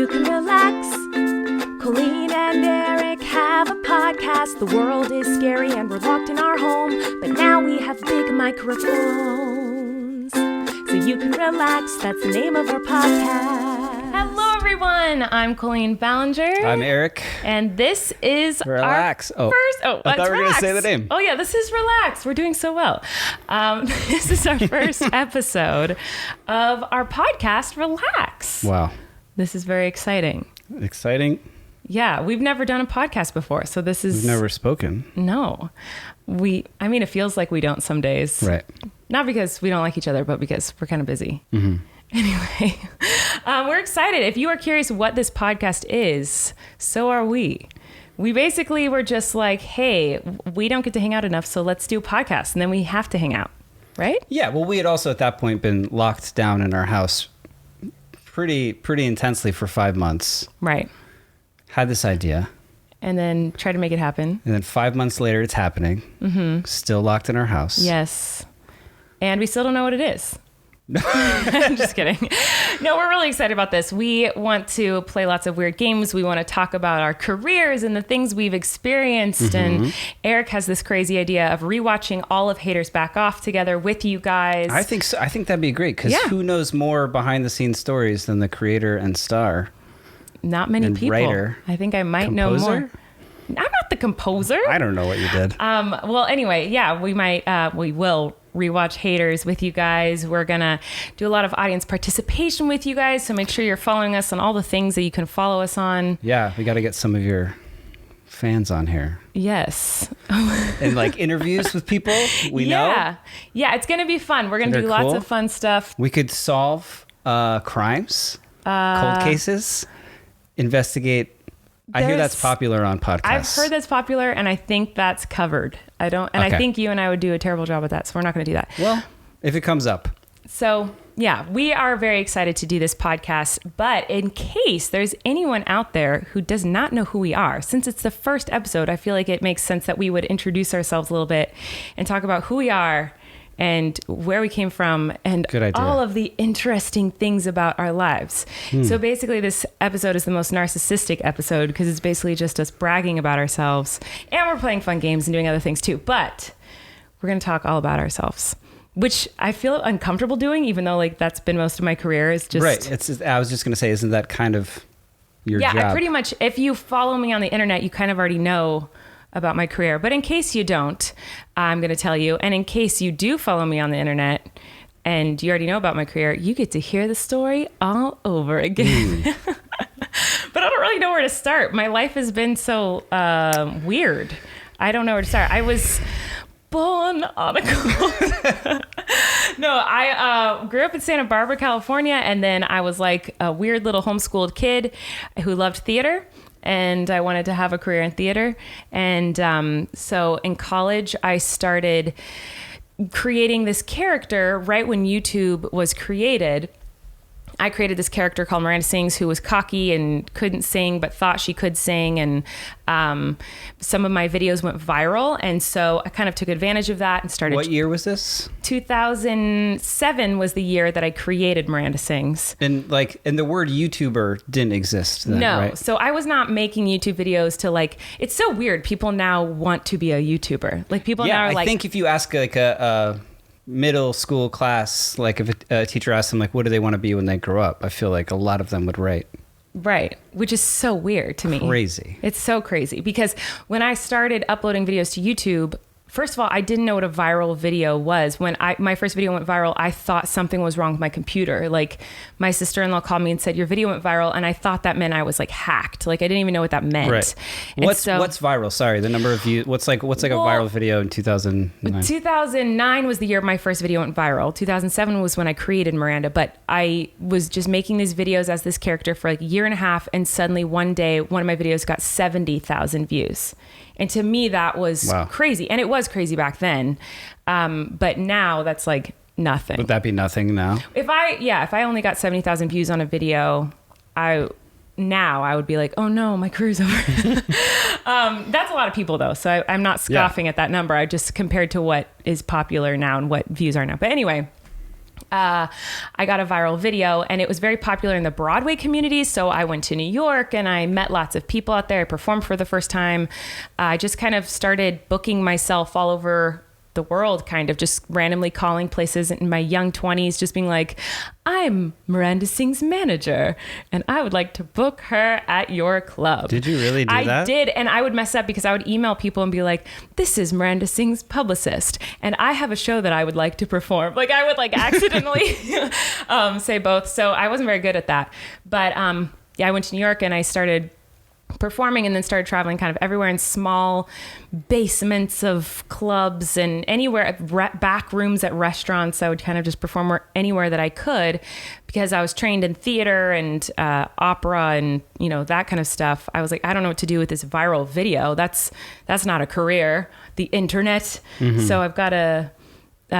you can relax. Colleen and Erik have a podcast. The world is scary and we're locked in our home, but now we have big microphones, so you can relax. That's the name of our podcast. Hello, everyone. I'm Colleen Ballinger. I'm Erik. And this is Relax. our first... Oh, I thought we were going to say the name. Oh, yeah, this is Relax. We're doing so well. This is our first episode of our podcast, Relax. Wow. This is very exciting. Exciting. Yeah, we've never done a podcast before, so this is... We've never spoken. No. It feels like we don't some days. Right. Not because we don't like each other, but because we're kind of busy. Mm-hmm. Anyway, we're excited. If you are curious what this podcast is, so are we. We basically were just like, hey, we don't get to hang out enough, so let's do a podcast. And then we have to hang out, right? Yeah, well, we had also at that point been locked down in our house pretty intensely for 5 months. Right. Had this idea. And then try to make it happen. And then 5 months later, it's happening. Mm-hmm. Still locked in our house. Yes. And we still don't know what it is. I'm just kidding. No, we're really excited about this. We want to play lots of weird games. We want to talk about our careers and the things we've experienced. Mm-hmm. And Erik has this crazy idea of rewatching all of Haters Back Off together with you guys. I think so. I think that'd be great because who knows more behind the scenes stories than the creator and star? Not many and people. Writer. I think I might know more. I'm not the composer. I don't know what you did. Well, anyway, yeah, we will rewatch Haters with you guys. We're going to do a lot of audience participation with you guys. So make sure you're following us on all the things that you can follow us on. Yeah, we got to get some of your fans on here. Yes. And like interviews with people we know. Yeah, it's going to be fun. We're going to do lots of fun stuff. We could solve crimes, cold cases, investigate. I hear that's popular on podcasts. I've heard that's popular, and I think that's covered. I think you and I would do a terrible job at that, so we're not going to do that. Well, if it comes up. So, yeah, we are very excited to do this podcast, but in case there's anyone out there who does not know who we are, since it's the first episode, I feel like it makes sense that we would introduce ourselves a little bit and talk about who we are and where we came from and all of the interesting things about our lives. So basically this episode is the most narcissistic episode because it's basically just us bragging about ourselves, and we're playing fun games and doing other things too. But we're going to talk all about ourselves, which I feel uncomfortable doing, even though like that's been most of my career. Is just right. I was just going to say, isn't that kind of your job? Yeah, I pretty much, if you follow me on the internet, you kind of already know about my career. But in case you don't, I'm going to tell you. And in case you do follow me on the internet and you already know about my career, you get to hear the story all over again. But I don't really know where to start. My life has been so weird. I don't know where to start. I was born on a cold. No, I grew up in Santa Barbara, California. And then I was like a weird little homeschooled kid who loved theater. And I wanted to have a career in theater. And so in college, I started creating this character right when YouTube was created. I created this character called Miranda Sings, who was cocky and couldn't sing, but thought she could sing. And some of my videos went viral. And so I kind of took advantage of that and started. What year was this? 2007 was the year that I created Miranda Sings. And the word YouTuber didn't exist then, no, right? So I was not making YouTube videos to it's so weird. People now want to be a YouTuber. Like people now are like. I think if you ask like a middle school class, like if a teacher asked them like what do they want to be when they grow up, I feel like a lot of them would write. Right, which is so weird to me. Crazy. It's so crazy because when I started uploading videos to YouTube, first of all, I didn't know what a viral video was. When my first video went viral, I thought something was wrong with my computer. Like my sister-in-law called me and said, your video went viral. And I thought that meant I was like hacked. Like I didn't even know what that meant. Right. What's viral? Sorry, the number of views. What's a viral video in 2009? 2009 was the year my first video went viral. 2007 was when I created Miranda. But I was just making these videos as this character for like a year and a half. And suddenly one day, one of my videos got 70,000 views. And to me, that was crazy. And it was crazy back then. But now that's like nothing. Would that be nothing now? If I only got 70,000 views on a video, I would be like, oh no, my career's over. That's a lot of people though. So I'm not scoffing at that number. I just compared to what is popular now and what views are now. But anyway, I got a viral video, and it was very popular in the Broadway community. So I went to New York and I met lots of people out there. I performed for the first time. I just kind of started booking myself all over the world, kind of just randomly calling places in my young 20s, just being like, I'm Miranda Singh's manager and I would like to book her at your club. Did you really do that? I did. And I would mess up because I would email people and be like, this is Miranda Singh's publicist and I have a show that I would like to perform. Like I would like accidentally say both. So I wasn't very good at that. But yeah, I went to New York and I started performing and then started traveling kind of everywhere in small basements of clubs and anywhere, back rooms at restaurants. I would kind of just perform anywhere that I could because I was trained in theater and opera and, you know, that kind of stuff. I was like, I don't know what to do with this viral video. That's not a career, the internet. Mm-hmm. So I've got to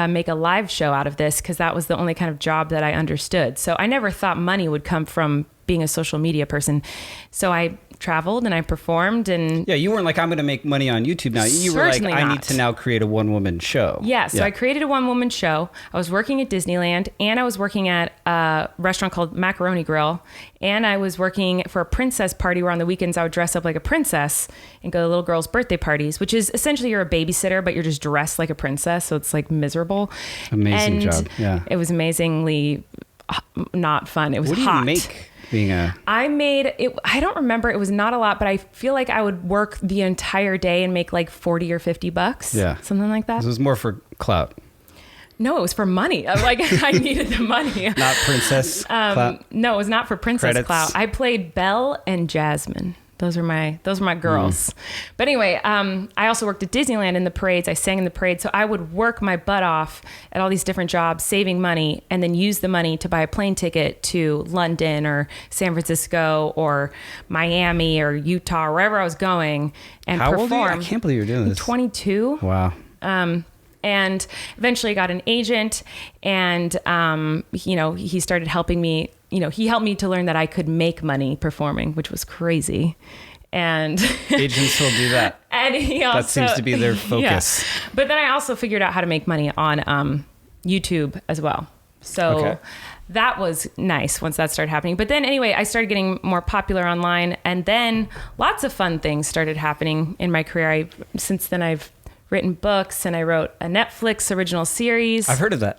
make a live show out of this because that was the only kind of job that I understood. So I never thought money would come from being a social media person. So I traveled and I performed and you weren't like, I'm going to make money on YouTube now. You were like, I need to now create a one-woman show. So I created a one-woman show. I was working at Disneyland and I was working at a restaurant called Macaroni Grill, and I was working for a princess party where on the weekends I would dress up like a princess and go to little girls' birthday parties, which is essentially you're a babysitter but you're just dressed like a princess, so it's like miserable. Amazing job. It was amazingly not fun. It was hot. What do you make? I made it. I don't remember. It was not a lot, but I feel like I would work the entire day and make like $40 or $50. Yeah. Something like that. This was more for clout. No, it was for money. I needed the money. Not princess clout? No, it was not for princess Credits. clout. I played Belle and Jasmine. Those were my girls. But anyway, I also worked at Disneyland in the parades. I sang in the parade. So I would work my butt off at all these different jobs, saving money, and then use the money to buy a plane ticket to London or San Francisco or Miami or Utah, or wherever I was going, and How perform. old are you? I can't believe you're doing this. 22. Wow. And eventually I got an agent, and, you know, he started helping me. You know, he helped me to learn that I could make money performing, which was crazy. And agents will do that. And he also, that seems to be their focus. Yeah. But then I also figured out how to make money on YouTube as well. So that was nice once that started happening. But then anyway, I started getting more popular online, and then lots of fun things started happening in my career. Since then I've written books, and I wrote a Netflix original series. I've heard of that.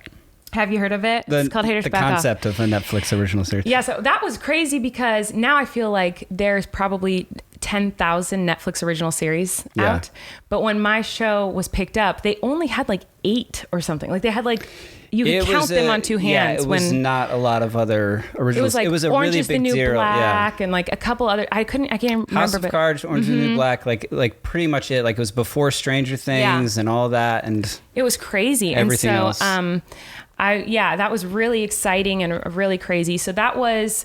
Have you heard of it? It's called Haters Back Off. The concept of a Netflix original series. Yeah, so that was crazy because now I feel like there's probably 10,000 Netflix original series out. But when my show was picked up, they only had like 8 or something. Like they had like, you could count them on 2 hands. Yeah, it was not a lot of other originals. It was like a Orange really is the big New deal. Black and like a couple other, I can't remember. House of Cards, Orange is the New Black, like pretty much it. Like it was before Stranger Things and all that. And it was crazy. Everything and so, else. That was really exciting and really crazy. So that was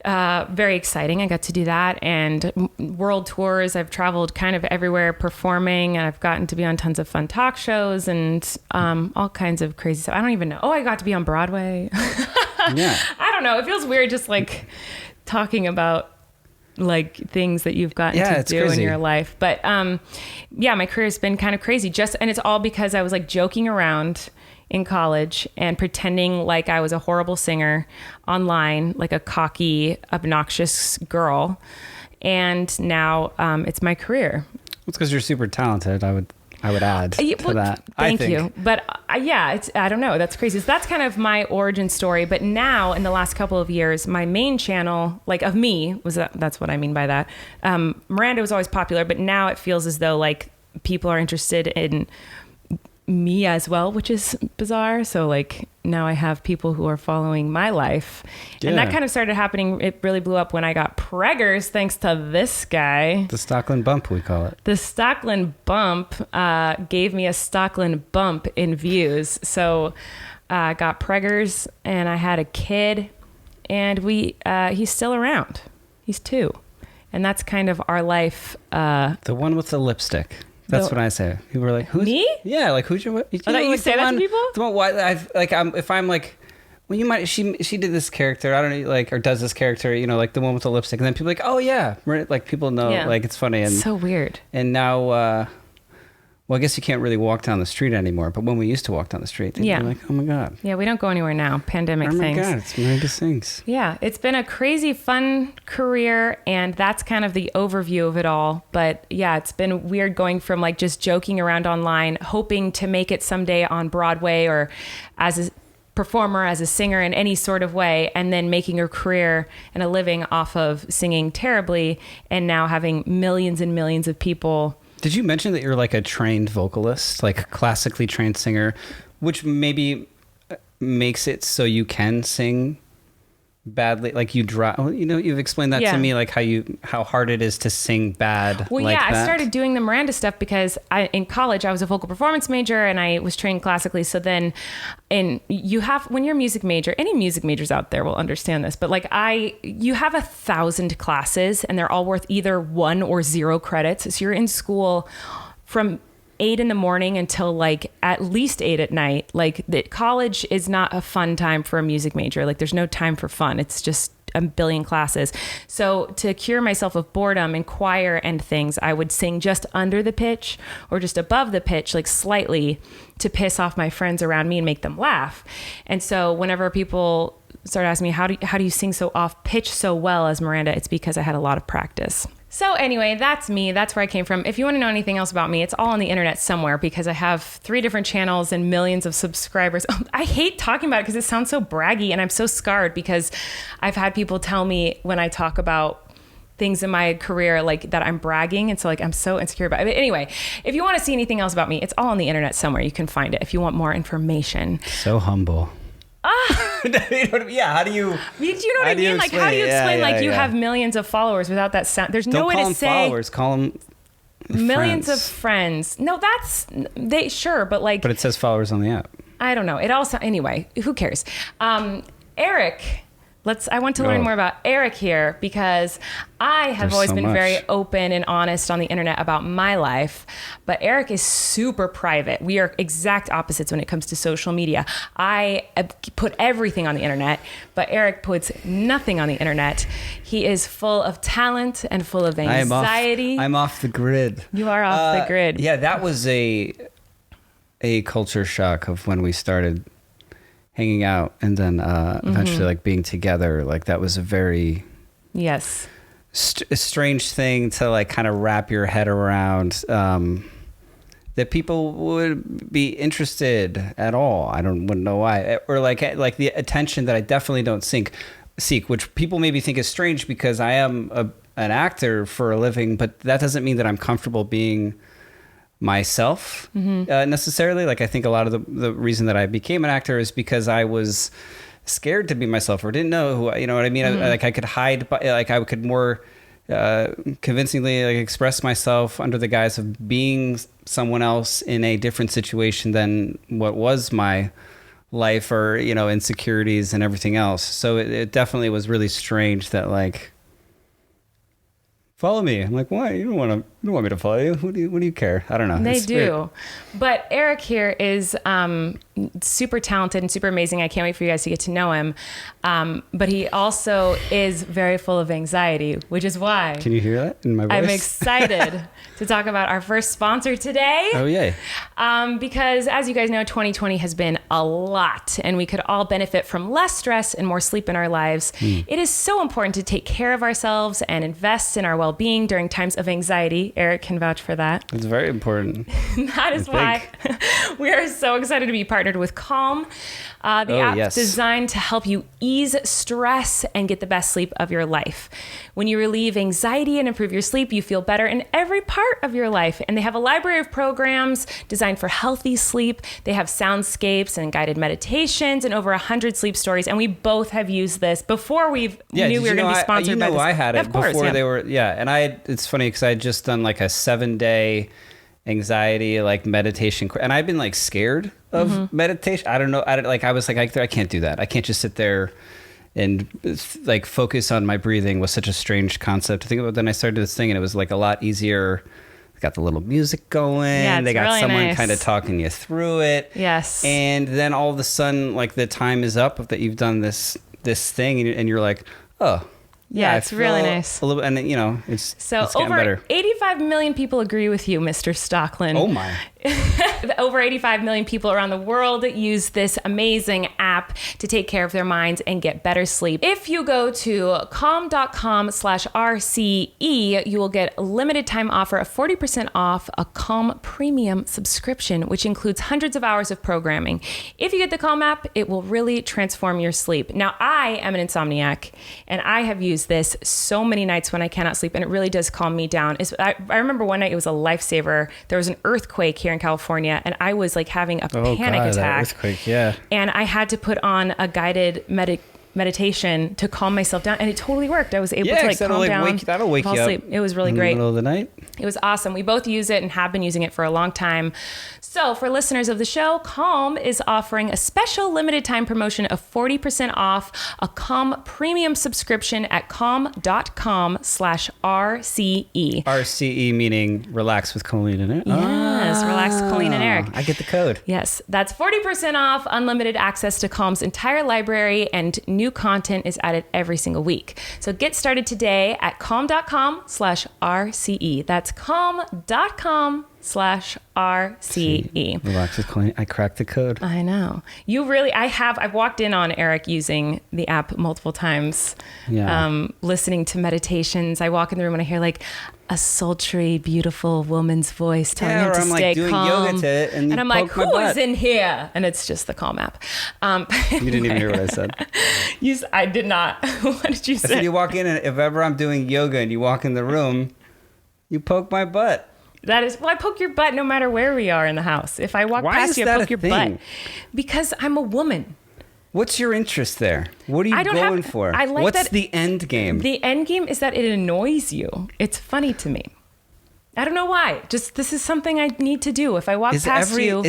very exciting. I got to do that, and world tours. I've traveled kind of everywhere performing, and I've gotten to be on tons of fun talk shows and all kinds of crazy stuff. I don't even know. Oh, I got to be on Broadway. Yeah. I don't know. It feels weird just like talking about like things that you've gotten to do in your life. But my career has been kind of crazy. And it's all because I was like joking around in college and pretending like I was a horrible singer online, like a cocky, obnoxious girl. And now it's my career. It's because you're super talented, I would add to that. Thank you. But I don't know. That's crazy. So that's kind of my origin story. But now in the last couple of years, my main channel, like of me, that's what I mean by that. Miranda was always popular, but now it feels as though like people are interested in me as well, which is bizarre. So like now I have people who are following my life. Yeah. And that kind of started happening. It really blew up when I got preggers thanks to this guy. The Stockland bump, we call it. The Stockland bump gave me a Stockland bump in views. So I got preggers and I had a kid, and he's still around. He's 2. And that's kind of our life. The one with the lipstick. That's what I say. People are like, "Who's me?" Yeah, like who's your? You say that to people? The one, if I'm like, well, you might. She did this character. I don't know, like, or does this character? You know, like the one with the lipstick, and then people are like, oh yeah, like people know, like it's funny and so weird. And now, Well, I guess you can't really walk down the street anymore, but when we used to walk down the street, they'd be like, oh my God. Yeah, we don't go anywhere now. Pandemic things. Oh my God, it's Miranda Sings. Yeah, it's been a crazy fun career, and that's kind of the overview of it all. But yeah, it's been weird going from like just joking around online, hoping to make it someday on Broadway or as a performer, as a singer in any sort of way, and then making a career and a living off of singing terribly, and now having millions and millions of people. Did you mention that you're like a trained vocalist, like a classically trained singer, which maybe makes it so you can sing badly? Like you you've explained that to me, like how hard it is to sing bad. Well, like I started doing the Miranda stuff because in college I was a vocal performance major and I was trained classically. So then, when you're a music major, any music majors out there will understand this, but like you have 1,000 classes and they're all worth either 1 or 0 credits. So you're in school from 8 in the morning until like at least 8 at night. Like college is not a fun time for a music major. Like there's no time for fun. It's just a billion classes. So to cure myself of boredom in choir and things, I would sing just under the pitch or just above the pitch, like slightly, to piss off my friends around me and make them laugh. And so whenever people start asking me, how do you sing so off pitch so well as Miranda? It's because I had a lot of practice. So anyway, that's me. That's where I came from. If you want to know anything else about me, it's all on the internet somewhere because I have 3 different channels and millions of subscribers. I hate talking about it because it sounds so braggy, and I'm so scarred because I've had people tell me when I talk about things in my career like that I'm bragging, and so like I'm so insecure about it. But anyway, if you want to see anything else about me, it's all on the internet somewhere. You can find it if you want more information. So humble. Yeah, how do you... Do you know what I mean? Like, how do you explain, you have millions of followers without that sound? There's no way to say... followers, call them millions friends. of friends. No, sure, but like... But it says followers on the app. I don't know. It also... Anyway, who cares? Erik... I want to learn more about Erik here because I have always been very open and honest on the internet about my life, but Erik is super private. We are exact opposites when it comes to social media. I put everything on the internet, but Erik puts nothing on the internet. He is full of talent and full of anxiety. I'm off the grid. You are off the grid. Yeah, that was a culture shock of when we started hanging out and then eventually like being together. Like that was a very strange thing to like kind of wrap your head around, that people would be interested at all. Wouldn't know why, or like the attention that I definitely don't seek, which people maybe think is strange because I am an actor for a living, but that doesn't mean that I'm comfortable being myself necessarily. Like I think a lot of the reason that I became an actor is because I was scared to be myself or didn't know who, you know what I mean? I could hide, like I could more convincingly like express myself under the guise of being someone else in a different situation than what was my life or, insecurities and everything else. So it definitely was really strange that like, follow me. I'm like, why? You don't want me to follow you. What do you care? I don't know. They do. But Erik here is super talented and super amazing. I can't wait for you guys to get to know him. But he also is very full of anxiety, which is why. Can you hear that in my voice? I'm excited to talk about our first sponsor today. Oh, yay. Because as you guys know, 2020 has been a lot and we could all benefit from less stress and more sleep in our lives. It is so important to take care of ourselves and invest in our well-being during times of anxiety. Erik can vouch for that. It's very important. That is why we are so excited to be partnered with Calm, the app designed to help you ease stress and get the best sleep of your life. When you relieve anxiety and improve your sleep, you feel better in every part of your life. And they have a library of programs designed for healthy sleep. They have soundscapes and guided meditations and over 100 sleep stories. And we both have used this before we knew we were going to be sponsored by this. I had it before they were, and it's funny because I had just done like a 7-day anxiety like meditation, and I've been like scared of meditation. I don't know. I was like, I can't do that. I can't just sit there and like focus on my breathing. Was such a strange concept to think about. Then I started this thing, and it was like a lot easier. They got the little music going. Yeah, they got really someone kind of talking you through it. Yes. And then all of a sudden, like the time is up that you've done this thing, and you're like, oh. Yeah, it's really nice. A little, and it's so it's over better. 85 million people agree with you, Mr. Stockland. Oh my! Over 85 million people around the world use this amazing app to take care of their minds and get better sleep. If you go to calm.com/RCE, you will get a limited time offer of 40% off a Calm Premium subscription, which includes hundreds of hours of programming. If you get the Calm app, it will really transform your sleep. Now, I am an insomniac, and I have used this so many nights when I cannot sleep, and it really does calm me down. I remember one night it was a lifesaver. There was an earthquake here in California, and I was like having a panic attack. That earthquake, yeah. And I had to put on a guided meditation to calm myself down, and it totally worked. I was able to like calm down. That'll wake you up. It was really great. In the middle of the night. It was awesome. We both use it and have been using it for a long time. So for listeners of the show, Calm is offering a special limited time promotion of 40% off a Calm Premium subscription at calm.com/RCE. RCE meaning relax with Colleen and Erik. Yes, relax with Colleen and Erik. I get the code. Yes, that's 40% off, unlimited access to Calm's entire library, and new content is added every single week. So get started today at calm.com/RCE. That's calm.com/RCE. Relax with Colleen. I cracked the code. I know. I've walked in on Erik using the app multiple times, listening to meditations. I walk in the room and I hear like a sultry, beautiful woman's voice telling him to stay doing calm. Yoga to it, and I'm like, who is in here? And it's just the Calm app. You didn't even hear what I said. I did not. What did you say? I said you walk in, and if ever I'm doing yoga and you walk in the room, you poke my butt. I poke your butt no matter where we are in the house. If I walk past you, I poke your butt. Because I'm a woman. What's your interest there? What are you going for? What's the end game? The end game is that it annoys you. It's funny to me. I don't know why. Just this is something I need to do. If I walk past you...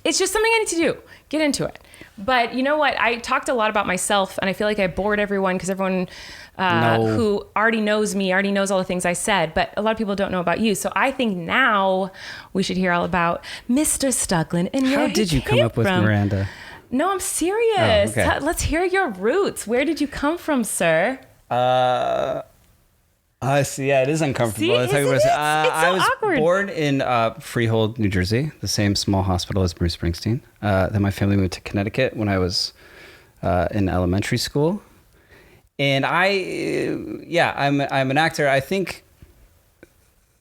It's just something I need to do. Get into it. But you know what? I talked a lot about myself, and I feel like I bored everyone because everyone who already knows me already knows all the things I said. But a lot of people don't know about you. So I think now we should hear all about Mr. Stuglin and where How did you come up with Miranda? No, I'm serious. Oh, okay. Let's hear your roots. Where did you come from, sir? See, yeah, it is uncomfortable. See, it's so I was awkward. born in Freehold, New Jersey, the same small hospital as Bruce Springsteen. Then my family moved to Connecticut when I was in elementary school. And I'm an actor. I think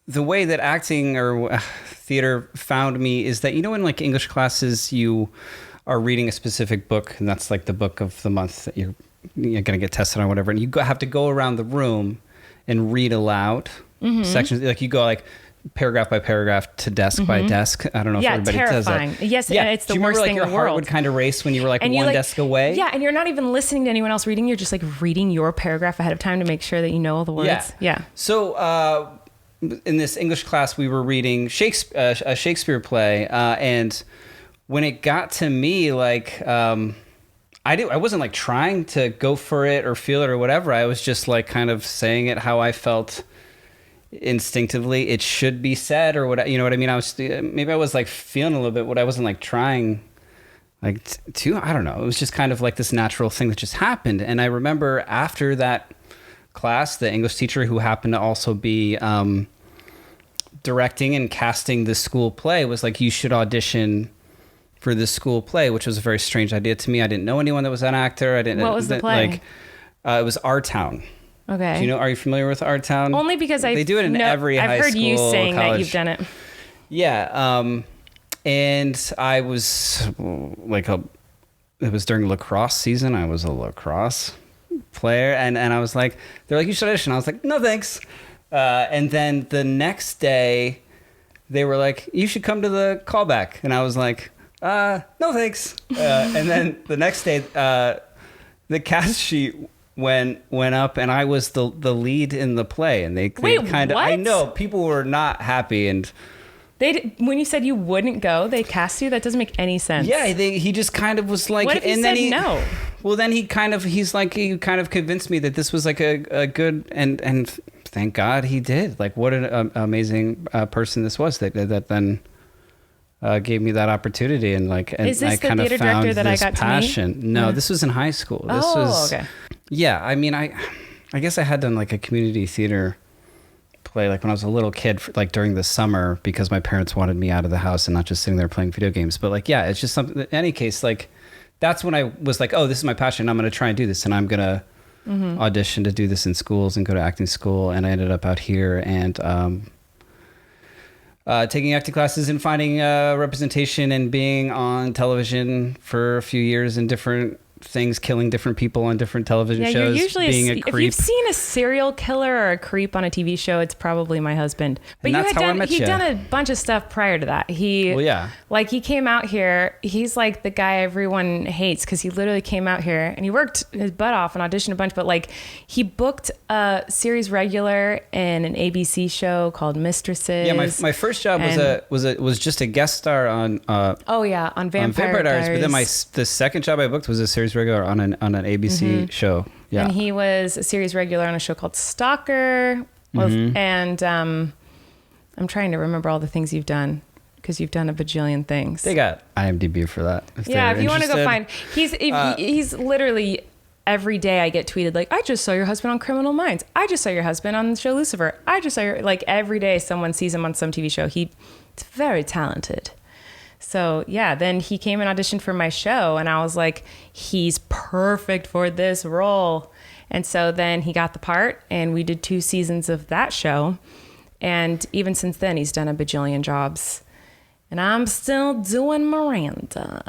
the way that acting or theater found me is that, in like English classes, you are reading a specific book, and that's like the book of the month that you're going to get tested on, whatever. And you have to go around the room and read aloud sections. Like you go like paragraph by paragraph to desk by desk. I don't know if everybody terrifying. does that. Yes, yeah, it's the worst thing in the world. Your heart would kind of race when you were like one desk away. Yeah, and you're not even listening to anyone else reading. You're just like reading your paragraph ahead of time to make sure that you know all the words. Yeah. So in this English class, we were reading a Shakespeare play, and when it got to me, like I wasn't like trying to go for it or feel it or whatever. I was just like kind of saying it how I felt instinctively it should be said or what, you know what I mean? I was like feeling a little bit what I wasn't like trying like to, I don't know. It was just kind of like this natural thing that just happened. And I remember after that class, the English teacher, who happened to also be directing and casting the school play, was like, you should audition for this school play, which was a very strange idea to me. I didn't know anyone that was an actor. What was the play? Like, it was Our Town. Okay. Do you know? Are you familiar with Our Town? Only because they do it in every high school. I've heard you saying college. that you've done it. Yeah. And I was like it was during lacrosse season. I was a lacrosse player, and I was like, they're like, you should audition. I was like, no thanks. And then the next day, they were like, you should come to the callback, and I was like, no thanks. And then the next day, the cast sheet went up, and I was the lead in the play, and they kind of, I know people were not happy, and when you said you wouldn't go, they cast you. That doesn't make any sense. Yeah, he just kind of was like, what if he said no? Well, then he kind of convinced me that this was like a good, and thank God he did. Like, what an amazing person this was that then gave me that opportunity, and is this I kind of found director that this I got passion. To meet? No, this was in high school. This was okay. Yeah, I mean, I guess I had done like a community theater play like when I was a little kid, like during the summer, because my parents wanted me out of the house and not just sitting there playing video games. But like, yeah, it's just something. In any case, like that's when I was like, oh, this is my passion. I'm going to try and do this, and I'm going to audition to do this in schools and go to acting school. And I ended up out here and taking acting classes and finding representation and being on television for a few years in different things, killing different people on different television shows. You're usually being a creep. If you've seen a serial killer or a creep on a TV show, it's probably my husband. But he'd done a bunch of stuff prior to that. He came out here. He's like the guy everyone hates because he literally came out here and he worked his butt off and auditioned a bunch. But like he booked a series regular in an ABC show called Mistresses. Yeah, my first job was just a guest star on Vampire Diaries. But then the second job I booked was a series regular on an ABC show. Yeah. And he was a series regular on a show called Stalker. And I'm trying to remember all the things you've done because you've done a bajillion things. They got IMDb for that. If you want to go find, he's literally every day I get tweeted like, I just saw your husband on Criminal Minds. I just saw your husband on the show Lucifer. I just saw like every day someone sees him on some TV show. He's very talented. So yeah, then he came and auditioned for my show and I was like, he's perfect for this role. And so then he got the part and we did 2 seasons of that show. And even since then, he's done a bajillion jobs. And I'm still doing Miranda.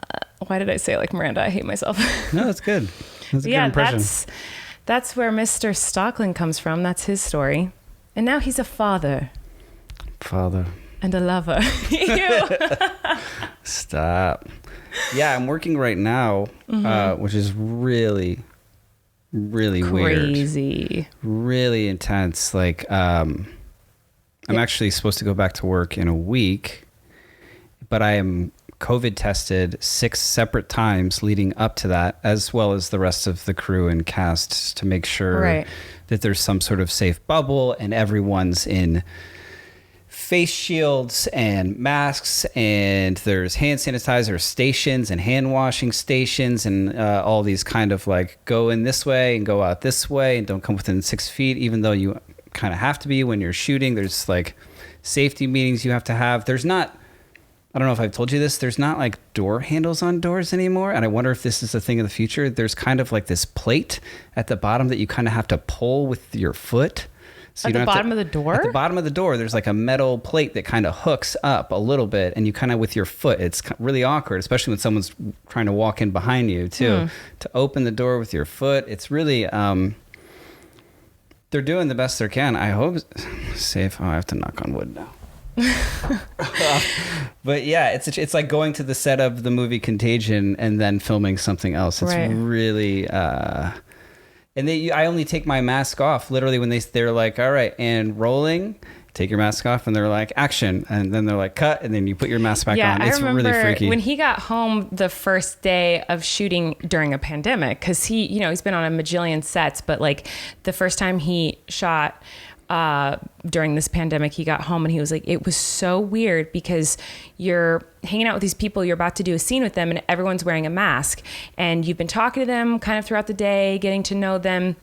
Why did I say like Miranda? I hate myself. No, that's good. That's a good impression. That's where Mr. Stockland comes from. That's his story. And now he's a father. And a lover. Stop. Yeah, I'm working right now, which is really, really crazy. Weird. Really intense. Like, I'm actually supposed to go back to work in a week, but I am COVID tested 6 separate times leading up to that, as well as the rest of the crew and cast to make sure that there's some sort of safe bubble and everyone's in face shields and masks, and there's hand sanitizer stations and hand washing stations and all these kind of like go in this way and go out this way and don't come within 6 feet, even though you kind of have to be when you're shooting. There's like safety meetings you have to have. There's not, I don't know if I've told you this, there's not like door handles on doors anymore. And I wonder if this is a thing of the future. There's kind of like this plate at the bottom that you kind of have to pull with your foot. So at the bottom of the door? At the bottom of the door, there's like a metal plate that kind of hooks up a little bit, and you kind of with your foot, it's really awkward, especially when someone's trying to walk in behind you too. To open the door with your foot, it's really, they're doing the best they can. I hope safe. Oh, I have to knock on wood now. But yeah, it's like going to the set of the movie Contagion and then filming something else. It's really... And I only take my mask off literally when they're like, all right, and rolling, take your mask off, and they're like, action, and then they're like, cut, and then you put your mask back on. It's really freaky. When he got home the first day of shooting during a pandemic, because he's been on a majillion sets, but like the first time he shot during this pandemic, he got home and he was like, it was so weird because you're hanging out with these people, you're about to do a scene with them and everyone's wearing a mask and you've been talking to them kind of throughout the day, getting to know them.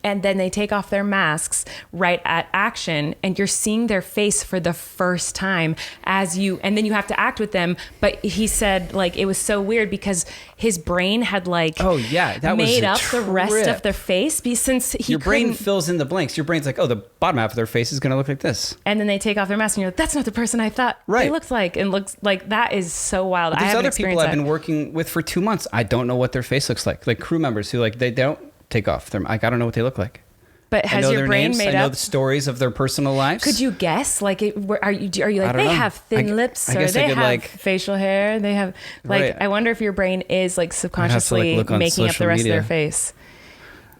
And then they take off their masks right at action and you're seeing their face for the first time and then you have to act with them. But he said like, it was so weird because his brain had like, made up the rest of their face since your brain fills in the blanks. Your brain's like, oh, the bottom half of their face is going to look like this. And then they take off their mask and you're like, that's not the person I thought they looked like. And looks like that is so wild. But there's other people I've been working with for 2 months. I don't know what their face looks like crew members who like, they don't take off their, like, I don't know what they look like. But has your brain made up? I know the stories of their personal lives. Could you guess? Like, are you like they have thin lips or they have facial hair? They have like. I wonder if your brain is like subconsciously making up the rest of their face.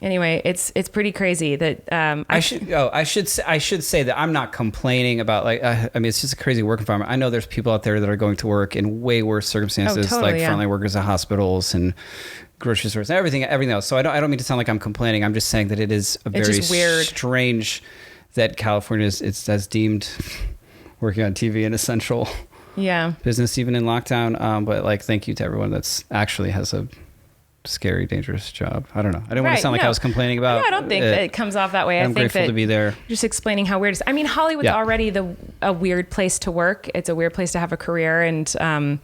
Anyway, it's pretty crazy that I should say that I'm not complaining about like I mean it's just a crazy work environment. I know there's people out there that are going to work in way worse circumstances, frontline workers at hospitals and grocery stores and everything else. So I don't mean to sound like I'm complaining. I'm just saying that it is very strange that California is deemed working on TV an essential business even in lockdown. But like thank you to everyone that's actually has a scary, dangerous job. I don't know. I didn't want to sound like I was complaining about. No, I don't think that it comes off that way. I'm grateful to be there. Just explaining how weird it is. I mean, Hollywood's already a weird place to work. It's a weird place to have a career, and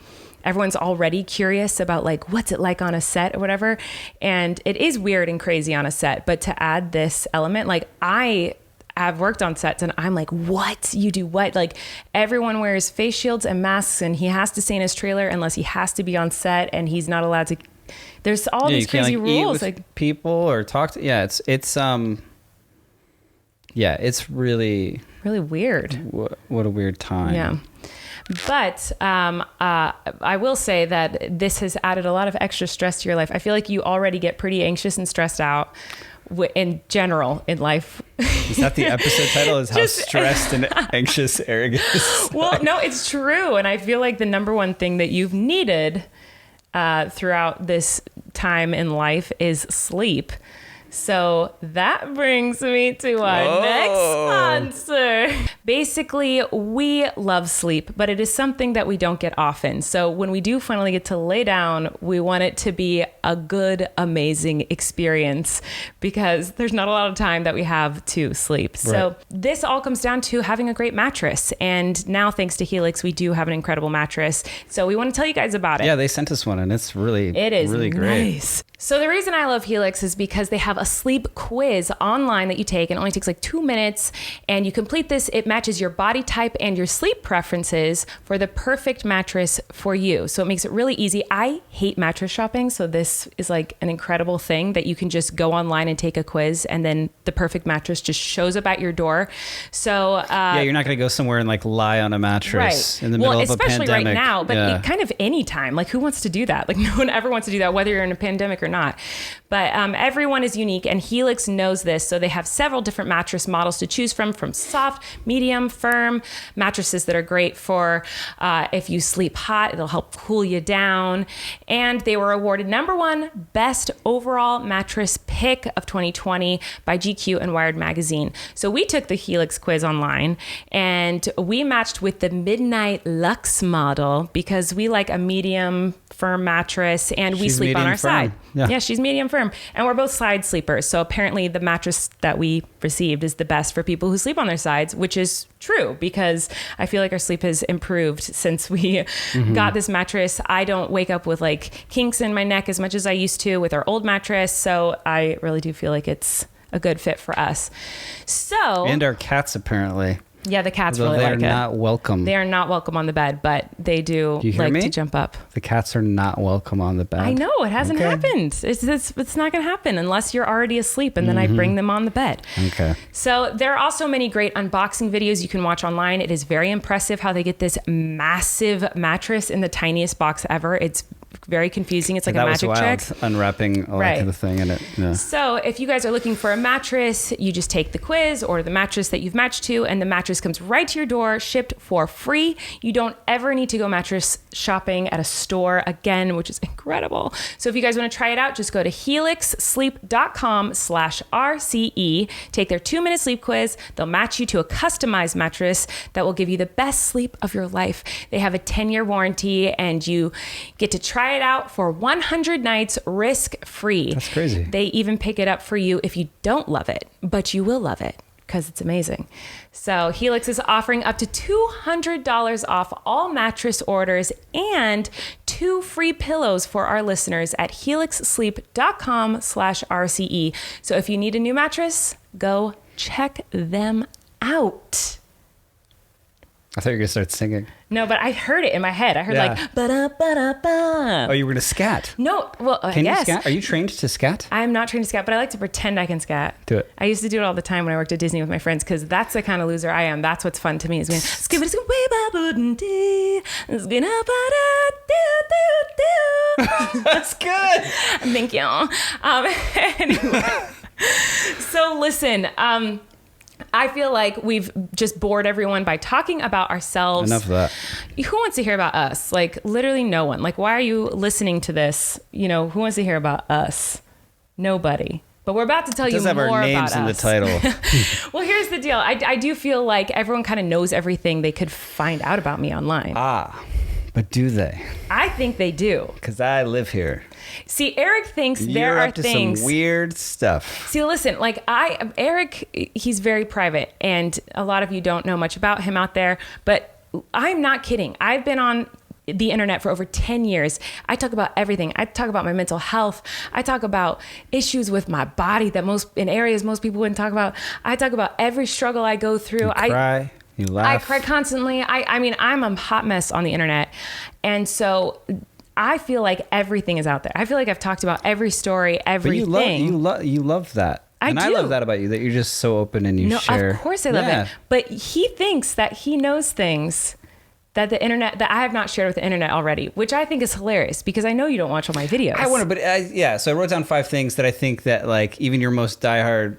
everyone's already curious about like, what's it like on a set or whatever. And it is weird and crazy on a set. But to add this element, like I've worked on sets and I'm like, what? You do what? Like everyone wears face shields and masks and he has to stay in his trailer unless he has to be on set and he's not allowed to. There's all these crazy rules. Like people or talk to. Yeah, it's really weird. What a weird time. Yeah. But I will say that this has added a lot of extra stress to your life. I feel like you already get pretty anxious and stressed out in general in life. Is that the episode title? Is how stressed and anxious Erik is? Well, no, it's true. And I feel like the number one thing that you've needed throughout this time in life is sleep. So that brings me to our next sponsor. Basically, we love sleep, but it is something that we don't get often. So when we do finally get to lay down, we want it to be a good, amazing experience because there's not a lot of time that we have to sleep. Right. So this all comes down to having a great mattress. And now, thanks to HELIX, we do have an incredible mattress. So we want to tell you guys about it. Yeah, they sent us one and it's really great. Nice. So the reason I love HELIX is because they have a sleep quiz online that you take. It only takes like 2 minutes and you complete this. It matches your body type and your sleep preferences for the perfect mattress for you. So it makes it really easy. I hate mattress shopping. So this is like an incredible thing that you can just go online and take a quiz and then the perfect mattress just shows up at your door. So you're not going to go somewhere and like lie on a mattress in the middle of a pandemic. Especially right now, but kind of any time. Like who wants to do that? Like no one ever wants to do that, whether you're in a pandemic or not. But everyone is unique and HELIX knows this. So they have several different mattress models to choose from soft, medium, firm, mattresses that are great for if you sleep hot, it'll help cool you down. And they were awarded #1 best overall mattress pick of 2020 by GQ and Wired magazine. So we took the HELIX quiz online and we matched with the Midnight Luxe model because we like a medium firm mattress and we sleep on our side. Yeah, she's medium firm. And we're both side sleepers. So apparently the mattress that we received is the best for people who sleep on their sides, which is true because I feel like our sleep has improved since we got this mattress. I don't wake up with like kinks in my neck as much as I used to with our old mattress. So I really do feel like it's a good fit for us. So and our cats apparently. Yeah, the cats really like it. They are not welcome. They are not welcome on the bed, but they do like to jump up. The cats are not welcome on the bed. I know, it hasn't happened. It's not going to happen unless you're already asleep, and then I bring them on the bed. Okay. So there are also many great unboxing videos you can watch online. It is very impressive how they get this massive mattress in the tiniest box ever. It's very confusing. It's like a magic trick. Unwrapping the thing in it. Yeah. So if you guys are looking for a mattress, you just take the quiz or the mattress that you've matched to, and the mattress comes right to your door, shipped for free. You don't ever need to go mattress shopping at a store again, which is incredible. So if you guys want to try it out, just go to helixsleep.com/RCE. Take their 2-minute sleep quiz. They'll match you to a customized mattress that will give you the best sleep of your life. They have a 10-year warranty, and you get to try it out for 100 nights risk-free. That's crazy. They even pick it up for you if you don't love it, but you will love it because it's amazing. So HELIX is offering up to $200 off all mattress orders and 2 free pillows for our listeners at helixsleep.com/RCE. So if you need a new mattress, go check them out. I thought you were going to start singing. No, but I heard it in my head. I heard like, ba-da-ba-da-ba. Oh, you were going to scat? No, well, Can you scat? Are you trained to scat? I'm not trained to scat, but I like to pretend I can scat. Do it. I used to do it all the time when I worked at Disney with my friends because that's the kind of loser I am. That's what's fun to me is when that's good. Thank you. Anyway, so listen, I feel like we've just bored everyone by talking about ourselves. Enough of that. Who wants to hear about us? Like literally no one. Like why are you listening to this? You know, who wants to hear about us? Nobody. But we're about to tell you more about us. It does have our names in the title. Well, here's the deal. I do feel like everyone kind of knows everything they could find out about me online. But do they? I think they do. Because I live here. See, Erik thinks there are things. Some weird stuff. See, listen, like Erik, he's very private, and a lot of you don't know much about him out there, but I'm not kidding. I've been on the internet for over 10 years. I talk about everything. I talk about my mental health. I talk about issues with my body that in areas most people wouldn't talk about. I talk about every struggle I go through. You cry. You laugh. I cry constantly. I mean, I'm a hot mess on the internet. And so I feel like everything is out there. I feel like I've talked about every story, everything. But you love that. I love that about you, that you're just so open and you share. Of course I love it. But he thinks that he knows things that the internet, that I have not shared with the internet already, which I think is hilarious because I know you don't watch all my videos. I wonder, but so I wrote down 5 things that I think that like even your most diehard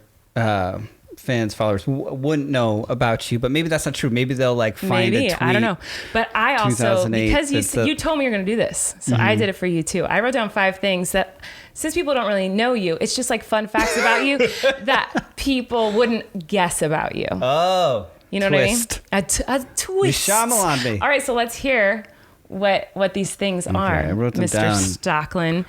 fans, followers wouldn't know about you, but maybe that's not true. Maybe they'll like find a tweet. I don't know. But I also, because you told me you're going to do this, so I did it for you too. I wrote down 5 things that, since people don't really know you, it's just like fun facts about you that people wouldn't guess about you. Oh. You know twist. what I mean? A twist. You Shyamalan me. All right, so let's hear what these things are. I wrote them Mr. down. Stocklin.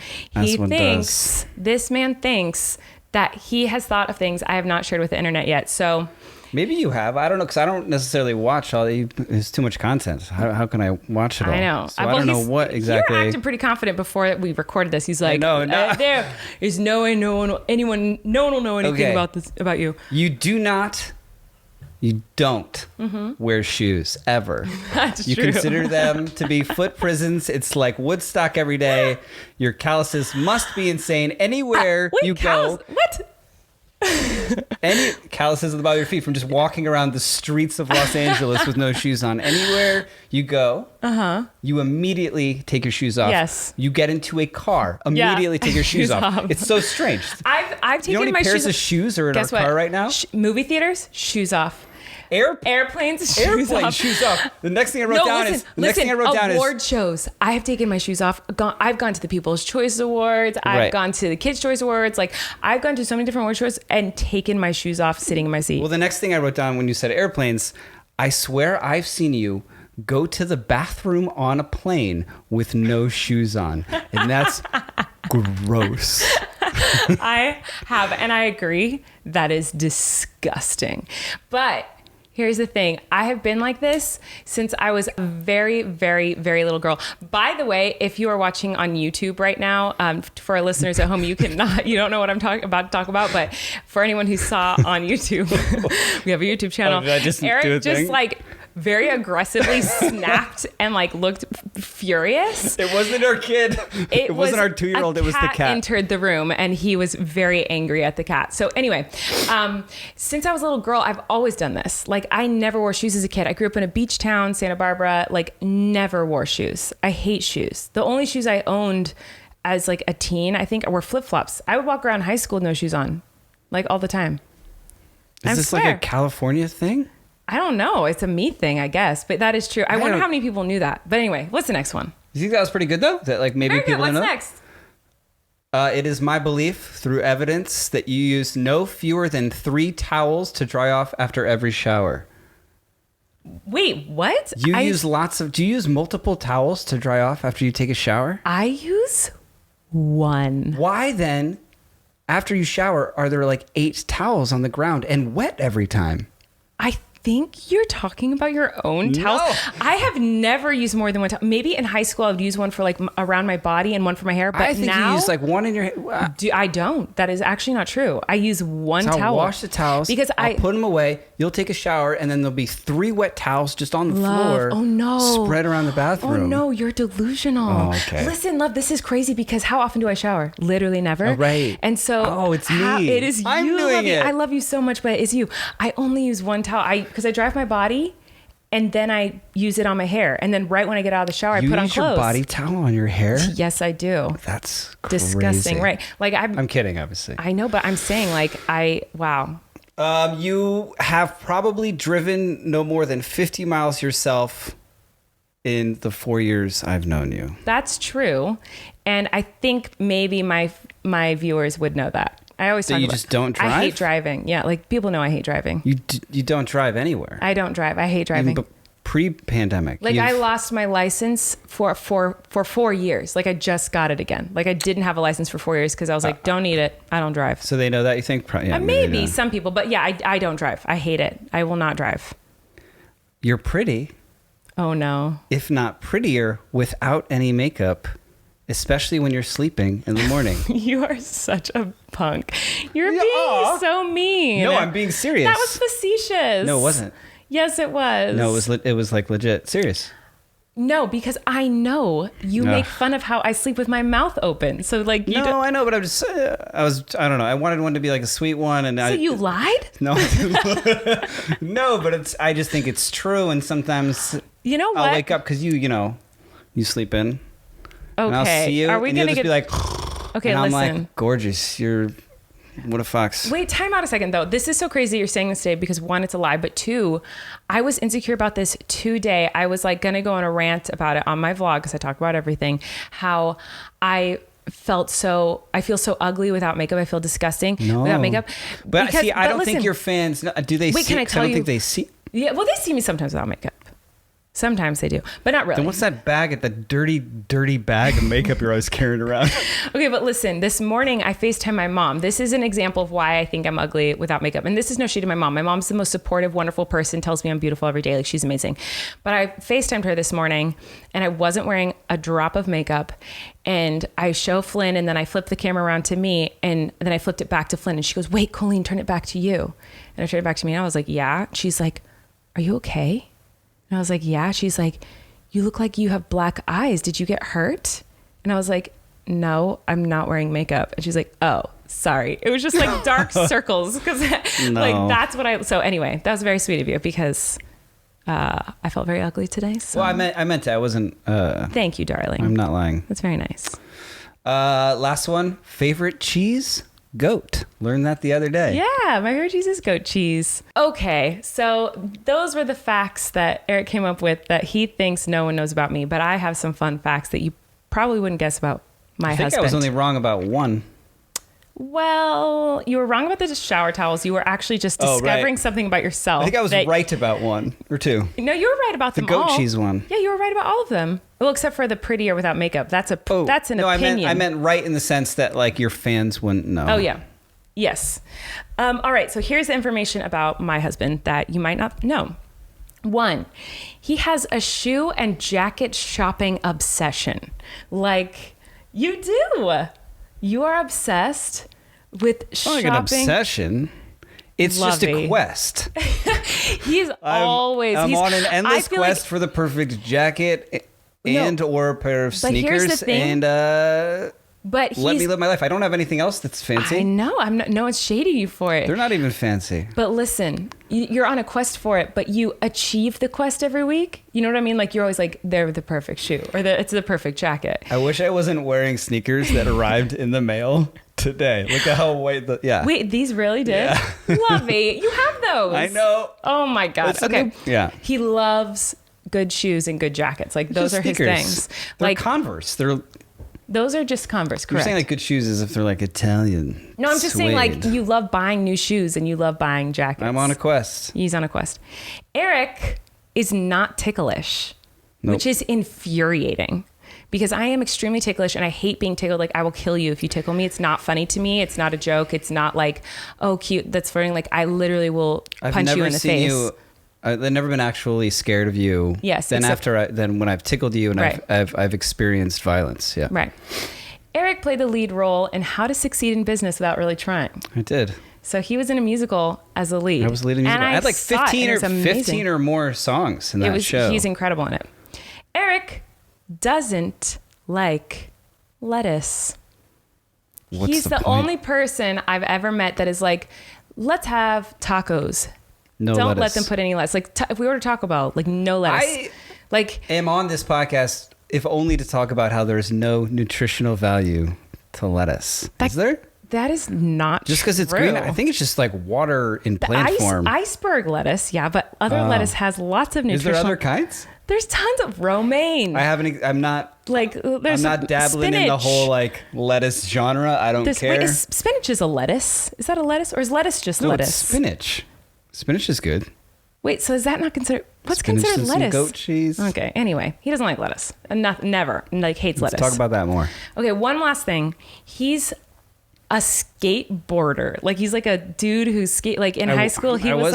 This man thinks that he has thought of things I have not shared with the internet yet. So maybe you have. I don't know, because I don't necessarily watch all. There's too much content. How can I watch it all? I know. So I don't know what exactly. You're acting pretty confident before we recorded this. He's like, no. There is no one will know anything about you. You don't wear shoes ever. That's you true. consider them to be foot prisons. It's like Woodstock every day. Your calluses must be insane anywhere you go. What? Any calluses on the bottom of your feet from just walking around the streets of Los Angeles with no shoes on. Anywhere you go, you immediately take your shoes off. Yes. You get into a car, immediately take your shoes off. It's so strange. I've taken you know how many my pairs shoes of shoes are in our car right now? Movie theaters, shoes off. Airplanes, shoes off. The next thing I wrote down is award shows. I have taken my shoes off. I've gone to the People's Choice Awards. I've gone to the Kids' Choice Awards. Like, I've gone to so many different award shows and taken my shoes off sitting in my seat. Well, the next thing I wrote down when you said airplanes, I swear I've seen you go to the bathroom on a plane with no shoes on. And that's gross. I have, and I agree, that is disgusting. But here's the thing. I have been like this since I was a very, very, very little girl. By the way, if you are watching on YouTube right now, for our listeners at home, you don't know what I'm about to talk about, but for anyone who saw on YouTube, we have a YouTube channel. Erik just like very aggressively snapped and like looked furious. It wasn't our kid. It wasn't our 2-year-old. It was the cat. Entered the room and he was very angry at the cat. So anyway, since I was a little girl, I've always done this. Like, I never wore shoes as a kid. I grew up in a beach town, Santa Barbara. Like, never wore shoes. I hate shoes. The only shoes I owned as like a teen, I think, were flip-flops. I would walk around high school with no shoes on, like all the time. Is this like a California thing? I don't know. It's a me thing, I guess. But that is true. I wonder how many people knew that. But anyway, what's the next one? You think that was pretty good, though? That like maybe people What's know? next? It is my belief, through evidence, that you use no fewer than 3 towels to dry off after every shower. Wait, what? Do you use multiple towels to dry off after you take a shower? I use one. Why then, after you shower, are there like 8 towels on the ground and wet every time? I think you're talking about your own towels. No. I have never used more than one towel. Maybe in high school I would use one for like around my body and one for my hair. But I think now, you use like one in your hair. I don't. That is actually not true. I use one towel. I'll wash the towels because I'll put them away. You'll take a shower and then there'll be 3 wet towels just on the floor. Oh no! Spread around the bathroom. Oh no! You're delusional. Oh, okay. Listen, love. This is crazy because how often do I shower? Literally never. Oh, right. And so it's me. It is I'm you. doing it. I love you so much, but it's you. I only use one towel. Because I dry off my body. And then I use it on my hair. And then right when I get out of the shower, I put on clothes. You use your body towel on your hair? Yes, I do. That's crazy. Disgusting, right? Like I'm kidding, obviously. I know, but I'm saying wow. You have probably driven no more than 50 miles yourself in the 4 years I've known you. That's true. And I think maybe my viewers would know that. I always talk about just don't drive? I hate driving. Yeah, like people know I hate driving. You don't drive anywhere. I don't drive. I hate driving. pre-pandemic. Like I lost my license for 4 years. Like I just got it again. Like I didn't have a license for 4 years because I was like, don't need it. I don't drive. So they know that, you think? Yeah, maybe some people, but yeah, I don't drive. I hate it. I will not drive. You're pretty. Oh no. If not prettier without any makeup, especially when you're sleeping in the morning. You are such a punk. You're being so mean. No, I'm being serious. That was facetious. No, it wasn't. Yes, it was. No, it was like legit serious. No, because I know you make fun of how I sleep with my mouth open. So like, I know, but I don't know. I wanted one to be like a sweet one, and you lied? No, no, but I just think it's true, and sometimes you know what? I'll wake up because you sleep in. Okay. And I'll see you, Are we and gonna you'll just be like, okay, and I'm listen. like, gorgeous. What a fox. Wait, time out a second though. This is so crazy you're saying this today because one, it's a lie, but two, I was insecure about this today. I was like gonna go on a rant about it on my vlog because I talk about everything. How I feel so ugly without makeup. I feel disgusting without makeup. But see, I don't think your fans, do they see? Wait, can I tell you? I don't think they see. Yeah, well, they see me sometimes without makeup. Sometimes they do, but not really. Then what's that bag the dirty bag of makeup you're always carrying around? Okay, but listen, this morning I FaceTimed my mom. This is an example of why I think I'm ugly without makeup. And this is no shade to my mom. My mom's the most supportive, wonderful person, tells me I'm beautiful every day. Like she's amazing. But I FaceTimed her this morning and I wasn't wearing a drop of makeup. And I show Flynn and then I flip the camera around to me and then I flipped it back to Flynn and she goes, wait, Colleen, turn it back to you. And I turned it back to me and I was like, yeah. She's like, are you okay? And I was like, yeah. She's like, you look like you have black eyes. Did you get hurt? And I was like, no, I'm not wearing makeup. And she's like, oh, sorry. It was just like dark circles. Cause like, that's what so anyway, that was very sweet of you because I felt very ugly today. So. Well, I meant to, I wasn't. Thank you, darling. I'm not lying. That's very nice. Last one, favorite cheese? Goat. Learned that the other day. Yeah, my favorite cheese is goat cheese. Okay, so those were the facts that Erik came up with that he thinks no one knows about me, but I have some fun facts that you probably wouldn't guess about my husband. I think I was only wrong about one. Well, you were wrong about the shower towels. You were actually just discovering something about yourself. I think I was right about one or two. No, you were right about them all. The goat cheese one. Yeah, you were right about all of them. Well, except for the prettier without makeup. That's an opinion. I meant right in the sense that like your fans wouldn't know. Oh, yeah. Yes. All right. So here's the information about my husband that you might not know. 1, he has a shoe and jacket shopping obsession. Like you do. You are obsessed with shopping. Like an obsession. It's just a quest. I'm on an endless quest for the perfect jacket or a pair of sneakers. Here's the thing. But let me live my life. I don't have anything else that's fancy. I know. No one's shading you for it. They're not even fancy. But listen, you're on a quest for it, but you achieve the quest every week. You know what I mean? Like you're always like, they're the perfect shoe or it's the perfect jacket. I wish I wasn't wearing sneakers that arrived in the mail today. Look at how white Wait, these really did? Yeah. Lovey, you have those. I know. Oh my God. Okay. Yeah. He loves good shoes and good jackets. Like those are sneakers. His things. They're like Converse. Those are just Converse, correct? You're saying like good shoes as if they're like Italian. No, I'm just saying like you love buying new shoes and you love buying jackets. I'm on a quest. He's on a quest. Erik is not ticklish, nope. which is infuriating because I am extremely ticklish and I hate being tickled. Like I will kill you if you tickle me. It's not funny to me. It's not a joke. It's not like, oh, cute. That's flirting. Like I literally will punch you in the face. I've never been actually scared of you. Yes. Then then when I've tickled you and right. I've experienced violence. Yeah. Right. Erik played the lead role in How to Succeed in Business Without Really Trying. I did. So he was in a musical as a lead. I was leading a musical. I had like 15 or more songs in that show. He's incredible in it. Erik doesn't like lettuce. He's the only person I've ever met that is like, let's have tacos. Don't let them put any lettuce. Like if we order Taco Bell, like no lettuce. I am on this podcast if only to talk about how there's no nutritional value to lettuce. Is there? That is not just because it's green. I think it's just like water in plant form. Iceberg lettuce, yeah, but other lettuce has lots of nutritional. Is there other kinds? There's tons of romaine. I'm not dabbling in the whole like lettuce genre. I don't care. Wait, spinach is a lettuce? Is that a lettuce or is lettuce just lettuce? It's spinach. Spinach is good. Wait, so is that not considered? What's considered lettuce? Goat cheese. Okay. Anyway, he doesn't like lettuce. Never. Like hates lettuce. Let's talk about that more. Okay. One last thing. He's a skateboarder. Like he's like a dude who's like in high school. I was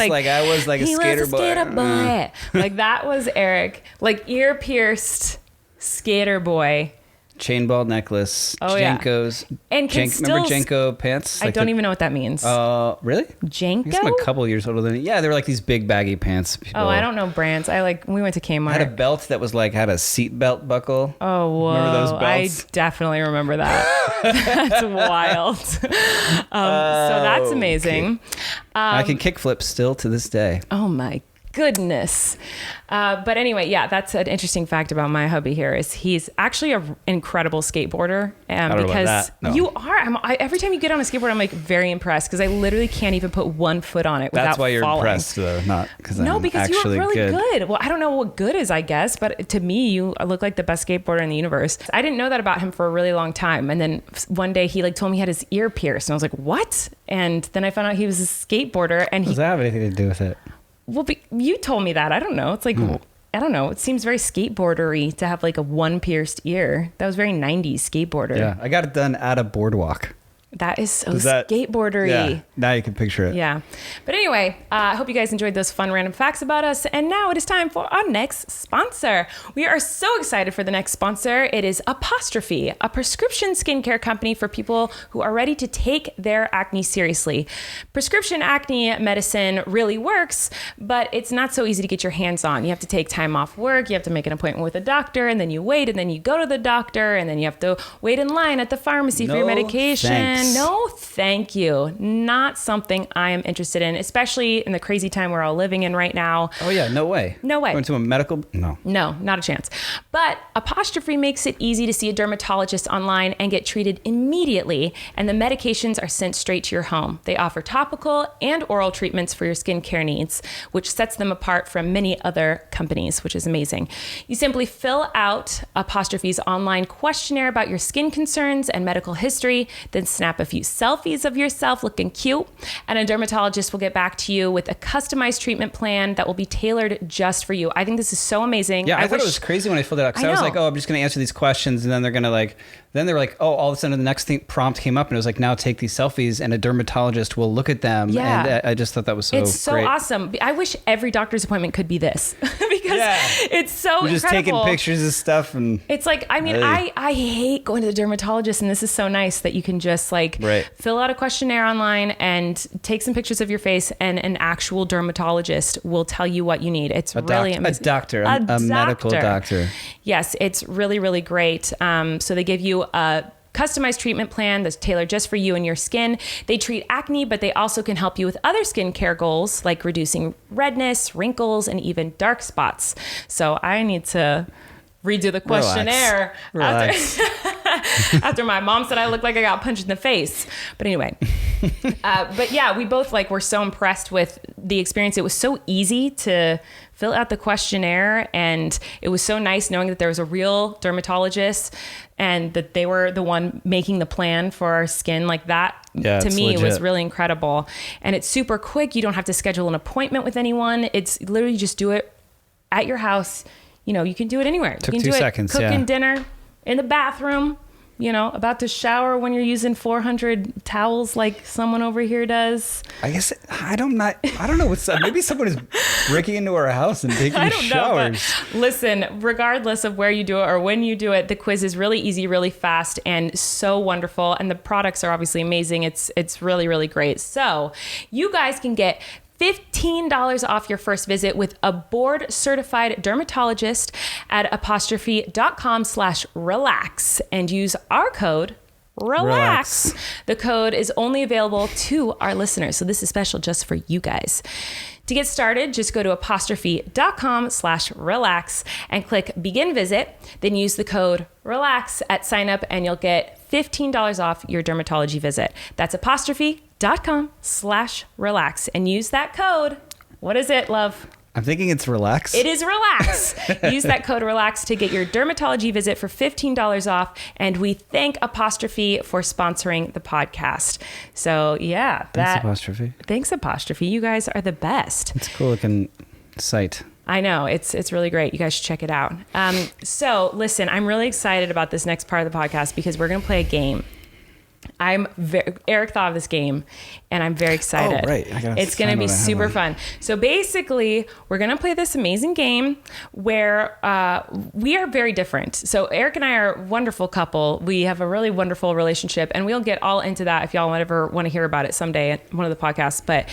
like a skater boy. Like that was Erik. Like ear pierced skater boy. Chain ball necklace, Jankos, and remember Janko pants? I don't even know what that means. Really? Janko? I'm a couple years older than me. Yeah, they were like these big baggy pants. People. Oh, I don't know brands. We went to Kmart. I had a belt that was like had a seat belt buckle. Oh, whoa! Remember those belts? I definitely remember that. That's wild. So that's amazing. Okay. I can kickflip still to this day. Oh my goodness. But anyway, yeah, that's an interesting fact about my hubby here is he's actually an incredible skateboarder. Because you are. Every time you get on a skateboard, I'm like very impressed because I literally can't even put one foot on it without falling. That's why you're impressed though, not because I'm because actually you were really good. Well, I don't know what good is, I guess, but to me, you look like the best skateboarder in the universe. I didn't know that about him for a really long time. And then one day he told me he had his ear pierced and I was like, what? And then I found out he was a skateboarder. And does that have anything to do with it? Well, you told me that. I don't know. It's like, I don't know. It seems very skateboardery to have like a one pierced ear. That was very 90s skateboarder. Yeah, I got it done at a boardwalk. That is so skateboardery. Yeah, now you can picture it. Yeah. But anyway, I hope you guys enjoyed those fun random facts about us. And now it is time for our next sponsor. We are so excited for the next sponsor. It is Apostrophe, a prescription skincare company for people who are ready to take their acne seriously. Prescription acne medicine really works, but it's not so easy to get your hands on. You have to take time off work. You have to make an appointment with a doctor, and then you wait, and then you go to the doctor, and then you have to wait in line at the pharmacy for your medication. Thanks. No, thank you. Not something I am interested in, especially in the crazy time we're all living in right now. Oh yeah, no way. No way. Going to a medical? No, not a chance. But Apostrophe makes it easy to see a dermatologist online and get treated immediately, and the medications are sent straight to your home. They offer topical and oral treatments for your skincare needs, which sets them apart from many other companies, which is amazing. You simply fill out Apostrophe's online questionnaire about your skin concerns and medical history, then snap a few selfies of yourself looking cute, and a dermatologist will get back to you with a customized treatment plan that will be tailored just for you. I think this is so amazing. Yeah, I thought it was crazy when I filled it out because I was like, I'm just going to answer these questions, and then they're going to then they were like, all of a sudden the next prompt came up, and it was like, now take these selfies, and a dermatologist will look at them. Yeah. And I just thought that was so great. It's so awesome. I wish every doctor's appointment could be this because it's so incredible. Just taking pictures of stuff. And it's like, I mean, I hate going to the dermatologist, and this is so nice that you can just fill out a questionnaire online and take some pictures of your face, and an actual dermatologist will tell you what you need. It's really amazing. A medical doctor. Yes, it's really, really great. So they give you a customized treatment plan that's tailored just for you and your skin. They treat acne, but they also can help you with other skincare goals like reducing redness, wrinkles, and even dark spots. So I need to redo the questionnaire. Relax. After my mom said I looked like I got punched in the face. But anyway, but yeah, we both were so impressed with the experience. It was so easy to fill out the questionnaire, and it was so nice knowing that there was a real dermatologist and that they were the one making the plan for our skin. Like that, to me, legit. Was really incredible. And it's super quick. You don't have to schedule an appointment with anyone. It's literally just do it at your house. You can do it anywhere. Took you can 2 do seconds, cooking dinner, in the bathroom, about to shower when you're using 400 towels like someone over here does. I guess I don't know what's maybe someone is breaking into our house and taking showers. Listen, regardless of where you do it or when you do it, the quiz is really easy, really fast, and so wonderful. And the products are obviously amazing. It's really, really great. So you guys can get $15 off your first visit with a board certified dermatologist at apostrophe.com/relax and use our code RELAX. The code is only available to our listeners. So this is special just for you guys. To get started, just go to apostrophe.com/relax and click begin visit. Then use the code RELAX at sign up and you'll get $15 off your dermatology visit. That's apostrophe.com/relax and use that code. What is it, love? I'm thinking it's relax. It is relax. Use that code RELAX to get your dermatology visit for $15 off. And we thank Apostrophe for sponsoring the podcast. So yeah. Thanks, Apostrophe. Thanks, Apostrophe. You guys are the best. It's a cool looking site. I know. It's really great. You guys should check it out. So listen, I'm really excited about this next part of the podcast because we're going to play a game. Erik thought of this game and I'm very excited. Oh, right. It's going to be super fun. So basically, we're going to play this amazing game where we are very different. So Erik and I are a wonderful couple. We have a really wonderful relationship, and we'll get all into that if y'all ever want to hear about it someday at one of the podcasts. But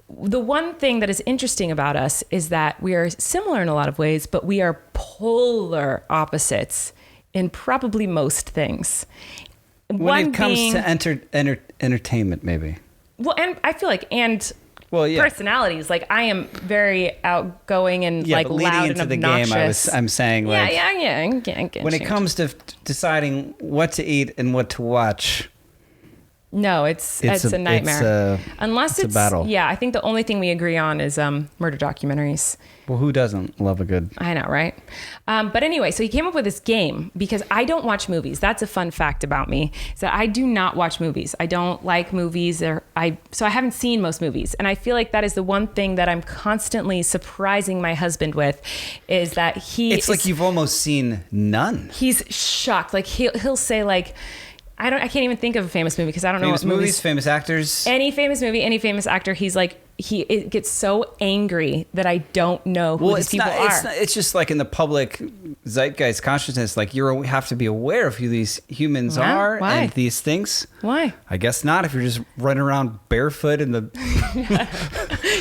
the one thing that is interesting about us is that we are similar in a lot of ways, but we are polar opposites in probably most things. When it comes to entertainment, maybe. Well, and I feel like, personalities. Like, I am very outgoing and like loud and obnoxious. I'm saying, like, yeah. When it comes to deciding what to eat and what to watch. No, it's a nightmare. Unless it's a battle. Yeah, I think the only thing we agree on is murder documentaries. Well, who doesn't love a good... I know, right? But anyway, so he came up with this game because I don't watch movies. That's a fun fact about me. So I do not watch movies. I don't like movies. So I haven't seen most movies. And I feel like that is the one thing that I'm constantly surprising my husband with is that It's like you've almost seen none. He's shocked. Like he'll say like... I can't even think of a famous movie because I don't know what movies, famous actors. Any famous movie, any famous actor. He's like, it gets so angry that I don't know who these people are. It's just like in the public zeitgeist consciousness, like you have to be aware of who these humans are and these things. Why? I guess not if you're just running around barefoot in the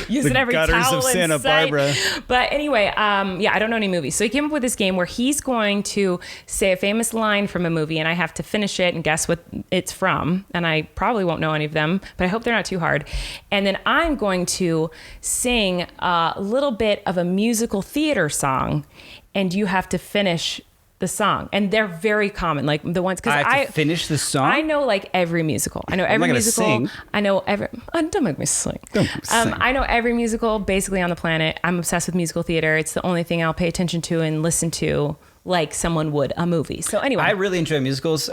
using the every gutters towel of Santa Barbara. But anyway, I don't know any movies. So he came up with this game where he's going to say a famous line from a movie and I have to finish it and guess what it's from. And I probably won't know any of them, but I hope they're not too hard. And then I'm going to sing a little bit of a musical theater song and you have to finish the song. And they're very common, like the ones, because I have to finish the song. I know like every musical. I know every musical. Sing. I know every. Don't make me sing. I know every musical basically on the planet. I'm obsessed with musical theater. It's the only thing I'll pay attention to and listen to like someone would a movie. So anyway, I really enjoy musicals.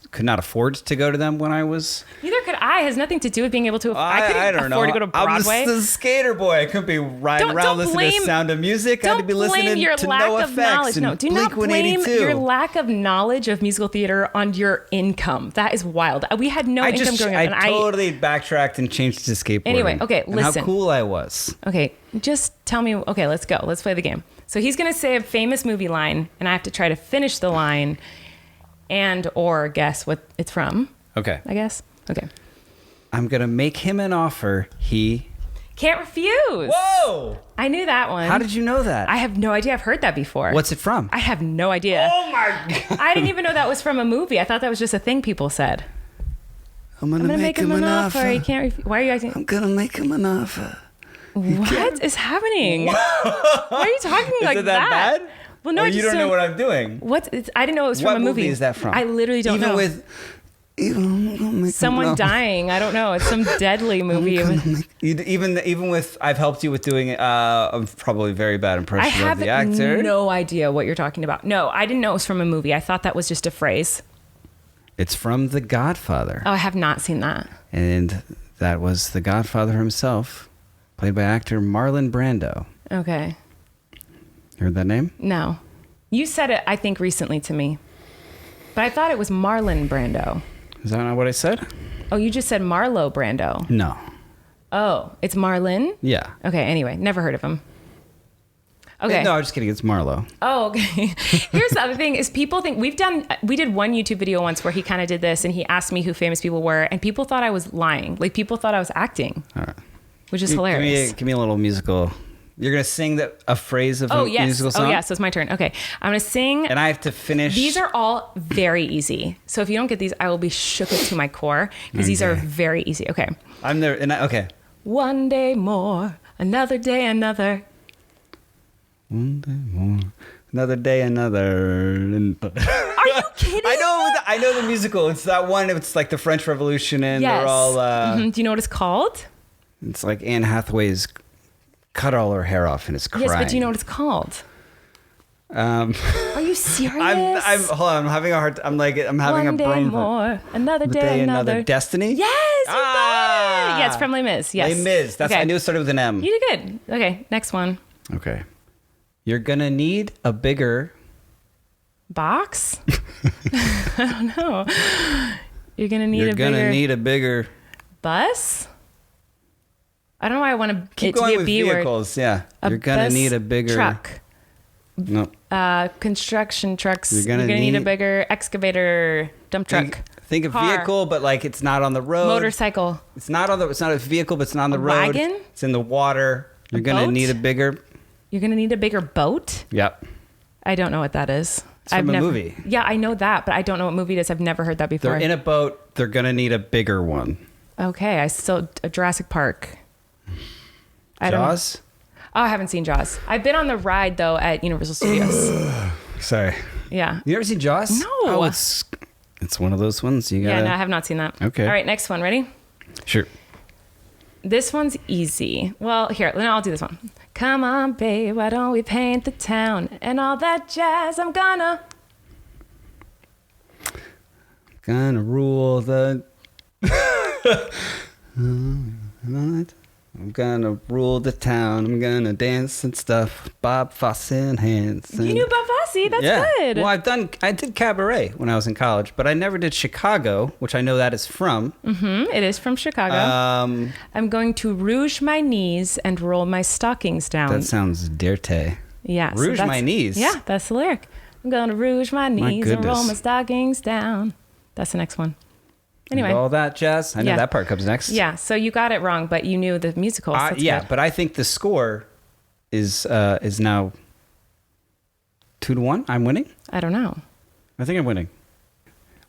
Could not afford to go to them when I was... Neither could I. It has nothing to do with being able to... I couldn't afford to go to Broadway. I was the skater boy. I couldn't be riding around listening to Sound of Music. I had to be listening to No Effects and do not blame 182. your lack of knowledge of musical theater on your income. That is wild. We had no income growing up. I totally backtracked and changed to skateboarding. Anyway, okay, listen. And how cool I was. Okay, just tell me... Okay, let's go. Let's play the game. So he's going to say a famous movie line, and I have to try to finish the line and or guess what it's from. Okay. I guess. Okay. I'm going to make him an offer he... Can't refuse. Whoa! I knew that one. How did you know that? I have no idea. I've heard that before. What's it from? I have no idea. Oh my God. I didn't even know that was from a movie. I thought that was just a thing people said. I'm going to make him an offer. He can't refuse. Why are you acting? I'm going to make him an offer. What is happening? Why are you talking like that? Is it that bad? Well, no, you don't know what I'm doing. I didn't know it was from a movie. What movie is that from? I literally don't know. Even someone dying. I don't know. It's some deadly movie. Even with, I've helped you with doing a probably very bad impression of the actor. I have no idea what you're talking about. No, I didn't know it was from a movie. I thought that was just a phrase. It's from The Godfather. Oh, I have not seen that. And that was The Godfather himself, played by actor Marlon Brando. Okay. Heard that name? No. You said it, I think, recently to me. But I thought it was Marlon Brando. Is that not what I said? Oh, you just said Marlo Brando. No. Oh, it's Marlon? Yeah. Okay, anyway, never heard of him. Okay. No, I'm just kidding. It's Marlo. Oh, okay. Here's the other thing is people think we did one YouTube video once where he kind of did this and he asked me who famous people were and people thought I was lying. Like people thought I was acting. All right. Which is hilarious. Give me a little musical. You're going to sing a phrase of a musical song? Oh, yes. So it's my turn. Okay. I'm going to sing. And I have to finish. These are all very easy. So if you don't get these, I will be shook to my core because these are very easy. Okay. I'm there. Okay. One day more, another day, another. One day more, another day, another. Are you kidding? I know the musical. It's that one. It's like the French Revolution and they're all. Do you know what it's called? It's like Anne Hathaway's cut all her hair off and is crying. Yes, but do you know what it's called? Are you serious? Hold on. I'm having a hard. I'm having a One day more, another day, another. Destiny. Yes, you got it. Yeah, it's from Les Mis. Yes. Les Mis. That's I knew it started with an M. You did good. Okay, next one. Okay. You're gonna need a bigger box. I don't know. You're gonna need a bigger bus. I don't know why I want to keep it going to be a with B vehicles. word. Yeah. You're gonna need a bigger truck. No. Construction trucks. You're gonna need a bigger excavator, dump truck. Think of vehicle, but like it's not on the road. Motorcycle. It's not a vehicle, but it's not on the road. Wagon. It's in the water. You're gonna need a bigger. You're gonna need a bigger boat. Yep. I don't know what that is. It's from a movie. Yeah, I know that, but I don't know what movie it is. I've never heard that before. They're in a boat. They're gonna need a bigger one. Okay, Jurassic Park. Jaws? Oh, I haven't seen Jaws. I've been on the ride though at Universal Studios. Sorry. Yeah. You ever seen Jaws? No. Oh, it's one of those ones you gotta... Yeah, no, I have not seen that. Okay. All right, next one. Ready? Sure. This one's easy. Well, here, I'll do this one. Come on, babe, why don't we paint the town and all that jazz? I'm gonna rule the... I'm gonna rule the town. I'm gonna dance and stuff. Bob Fosse and hands. You knew Bob Fosse. That's good. Well, I did cabaret when I was in college, but I never did Chicago, which I know that is from. Mm-hmm. It is from Chicago. I'm going to rouge my knees and roll my stockings down. That sounds dirty. Yeah. Rouge my knees. Yeah, that's the lyric. I'm gonna rouge my knees and roll my stockings down. That's the next one. Anyway, and all that jazz. I know that part comes next. Yeah, so you got it wrong, but you knew the musical. So yeah, but I think the score is now 2-1. I'm winning. I don't know. I think I'm winning.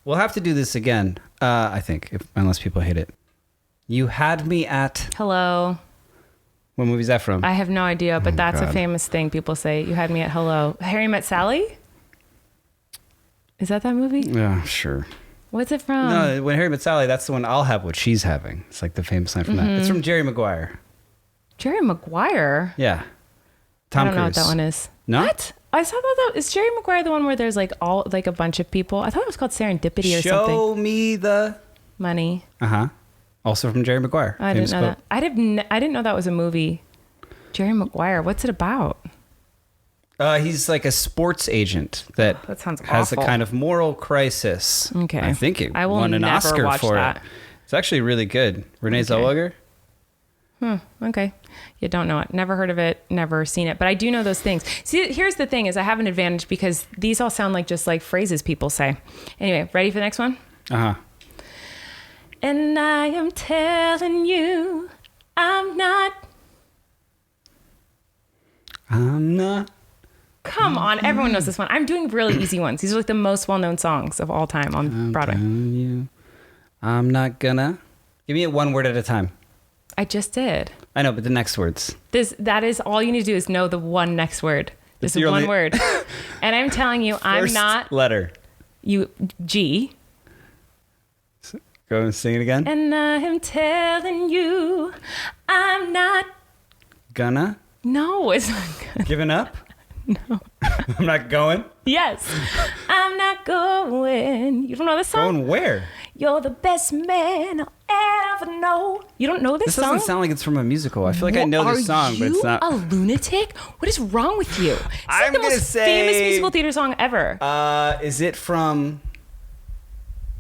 We'll have to do this again. I think, unless people hate it. You had me at. Hello. What movie is that from? I have no idea, but that's a famous thing people say. You had me at hello. Harry Met Sally. Is that movie? Yeah, sure. What's it from? No, when Harry Met Sally, that's the one. I'll have what she's having. It's like the famous line from that. It's from Jerry Maguire. Jerry Maguire? Yeah. Tom Cruise. I don't know what that one is. No? What? I saw that. Is Jerry Maguire the one where there's like a bunch of people? I thought it was called Serendipity or something. Show me the money. Uh-huh. Also from Jerry Maguire. I didn't know that. I didn't know that was a movie. Jerry Maguire. What's it about? He's like a sports agent that sounds has awful. a kind of moral crisis. Okay. I think it I will won an never Oscar watch for that. it. It's actually really good. Renee Zellweger. Okay. You don't know it. Never heard of it. Never seen it. But I do know those things. See, here's the thing is I have an advantage because these all sound like just like phrases people say. Anyway, ready for the next one? Uh-huh. And I am telling you, I'm not. Come on, everyone knows this one. I'm doing really easy ones. These are like the most well-known songs of all time on Broadway. I'm not gonna. Give me it one word at a time. I just did. I know, but the next words. That is all you need to do is know the one next word. This is one word. And I'm telling you, I'm not. First letter. G. Go and sing it again. And I am telling you, I'm not. Gonna? No, it's not good. Giving up? No. I'm not going? Yes. I'm not going. You don't know this song? Going where? You're the best man I'll ever know. You don't know this song? This doesn't sound like it's from a musical. I feel like I know this song, but it's not. Are you a lunatic? What is wrong with you? It's I'm like the most famous musical theater song ever. Is it from...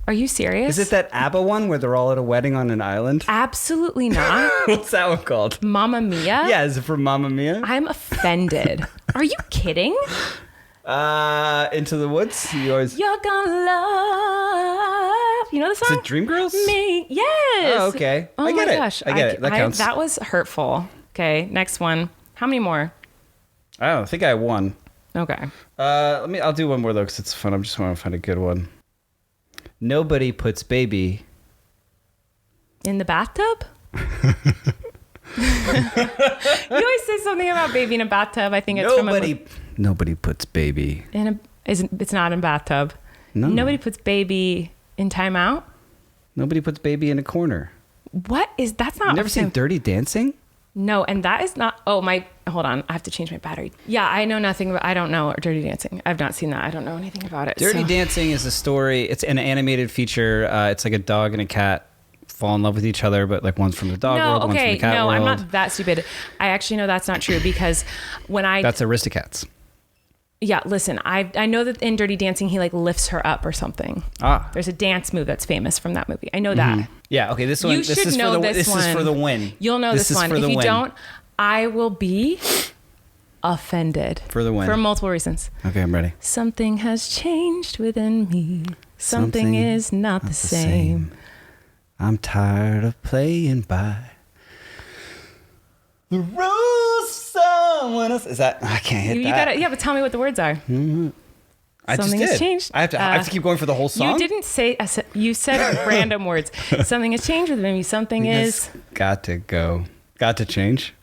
Are you serious? Is it that ABBA one where they're all at a wedding on an island? Absolutely not. What's that one called? Mamma Mia? Yeah, is it from Mamma Mia? I'm offended. Are you kidding? Into the Woods? You're gonna love. You know the song? Is it Dreamgirls? Me. Yes. Oh, okay. Oh I get my it. gosh. I get it. That counts. That was hurtful. Okay, next one. How many more? I don't think I won. Okay. I'll do one more though because it's fun. I just want to find a good one. Nobody puts baby in the bathtub? You always say something about baby in a bathtub. I think it's Nobody puts baby it's not in a bathtub. No. Nobody puts baby in timeout. Nobody puts baby in a corner. What is that's not? You've never seen Dirty Dancing? No, and that is not. Oh my! Hold on, I have to change my battery. Yeah, I know nothing about. I don't know Dirty Dancing. I've not seen that. I don't know anything about it. Dirty Dancing is a story. It's an animated feature. It's like a dog and a cat fall in love with each other, but like one's from the dog world, one's from the cat world. I'm not that stupid. I actually know that's not true because that's Aristocats. Yeah, listen, I know that in Dirty Dancing, he like lifts her up or something. There's a dance move that's famous from that movie. I know that. Yeah, okay, this one. You should know this one. This is for the win. You'll know this one. If you don't, I will be offended. For the win. For multiple reasons. Okay, I'm ready. Something has changed within me. Something is not the same. I'm tired of playing by the rules someone else. Is that? I can't hit that. But tell me what the words are. I Something just has did. changed. I have to keep going for the whole song? You didn't say, you said random words. Something has changed with me. Something is. Got to go. Got to change.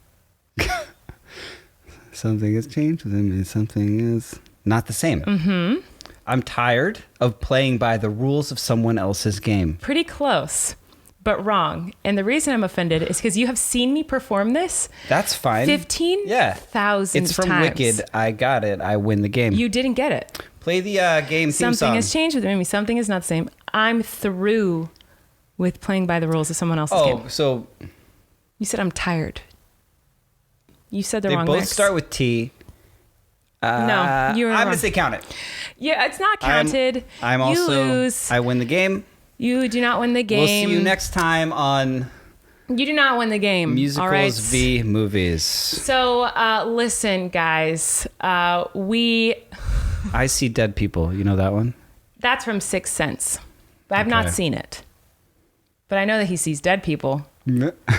Something has changed within me. Something is not the same. Mm-hmm. I'm tired of playing by the rules of someone else's game. Pretty close, but wrong. And the reason I'm offended is because you have seen me perform this. That's fine. 15,000 times. It's from Wicked. I got it. I win the game. You didn't get it. Play the game theme Something song. has changed with me. Something is not the same. I'm through with playing by the rules of someone else's game. Oh, so... You said I'm tired. You said the wrong They both lyrics. start with T. No, you're wrong. I'm going to say count it. Yeah, it's not counted. I'm you also... lose. I win the game. You do not win the game. We'll see you next time on... You do not win the game. Musicals all right? v. movies. So, listen, guys. I See Dead People. You know that one? That's from Sixth Sense. But I've not seen it. But I know that he sees dead people.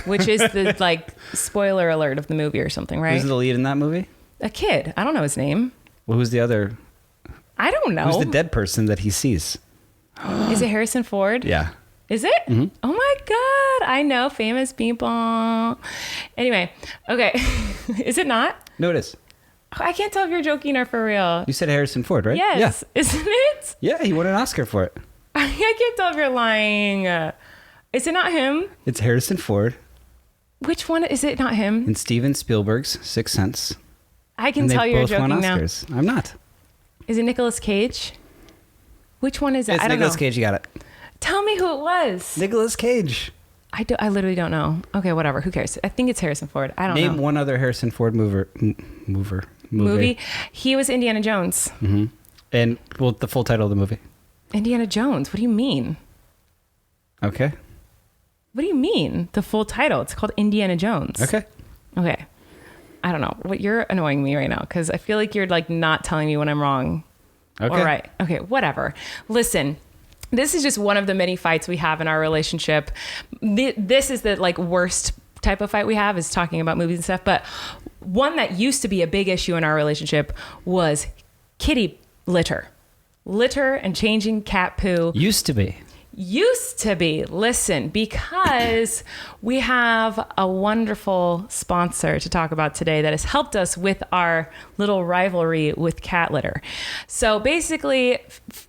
Which is the, like, spoiler alert of the movie or something, right? Who's the lead in that movie? A kid. I don't know his name. Well, who's the other? I don't know. Who's the dead person that he sees? Is it Harrison Ford? Yeah. Is it? Mm-hmm. Oh my God. I know famous people. Anyway. Okay. Is it not? No, it is. I can't tell if you're joking or for real. You said Harrison Ford, right? Yes. Yeah. Isn't it? Yeah, he won an Oscar for it. I can't tell if you're lying. Is it not him? It's Harrison Ford. Which one? Is it not him? And Steven Spielberg's Sixth Sense. I can tell you're joking now. I'm not. Is it Nicolas Cage? Which one is it? It's I don't Nicolas know. Cage. You got it. Tell me who it was. Nicolas Cage. I literally don't know. Okay, whatever. Who cares? I think it's Harrison Ford. I don't know. Name one other Harrison Ford movie. He was Indiana Jones. Mm-hmm. And well, the full title of the movie. Indiana Jones. What do you mean? Okay. What do you mean? The full title. It's called Indiana Jones. Okay. I don't know. What you're annoying me right now because I feel like you're like not telling me when I'm wrong. Okay. All right. Okay. Whatever. Listen. This is just one of the many fights we have in our relationship. This is the like worst type of fight we have is talking about movies and stuff. But one that used to be a big issue in our relationship was kitty litter and changing cat poo. Used to be. Listen, because we have a wonderful sponsor to talk about today that has helped us with our little rivalry with cat litter. So basically,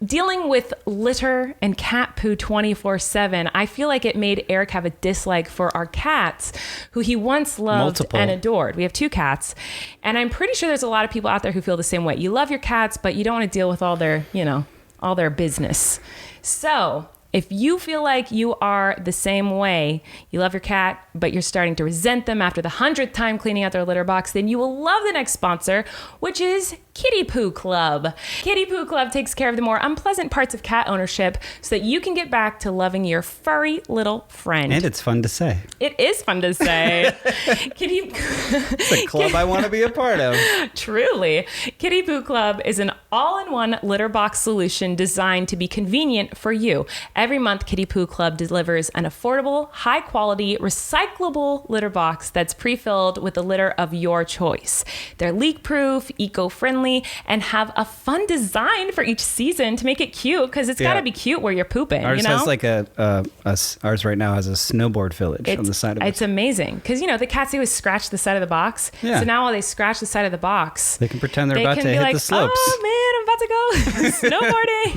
dealing with litter and cat poo 24/7, I feel like it made Erik have a dislike for our cats, who he once loved and adored. We have 2 cats, and I'm pretty sure there's a lot of people out there who feel the same way. You love your cats, but you don't want to deal with all their business. So if you feel like you are the same way, you love your cat, but you're starting to resent them after the 100th time cleaning out their litter box, then you will love the next sponsor, which is Kitty Poo Club. Kitty Poo Club takes care of the more unpleasant parts of cat ownership so that you can get back to loving your furry little friend. And it's fun to say. It is fun to say. It's a club I want to be a part of. Truly. Kitty Poo Club is an all-in-one litter box solution designed to be convenient for you. Every month, Kitty Poo Club delivers an affordable, high-quality, recyclable litter box that's pre-filled with the litter of your choice. They're leak-proof, eco-friendly, and have a fun design for each season to make it cute, because it's got to be cute where you're pooping. Ours has like ours right now has a snowboard village on the side of it. It's amazing, because the cats always scratch the side of the box. Yeah. So now while they scratch the side of the box, they can pretend they're about to hit the slopes. Oh man, I'm about to go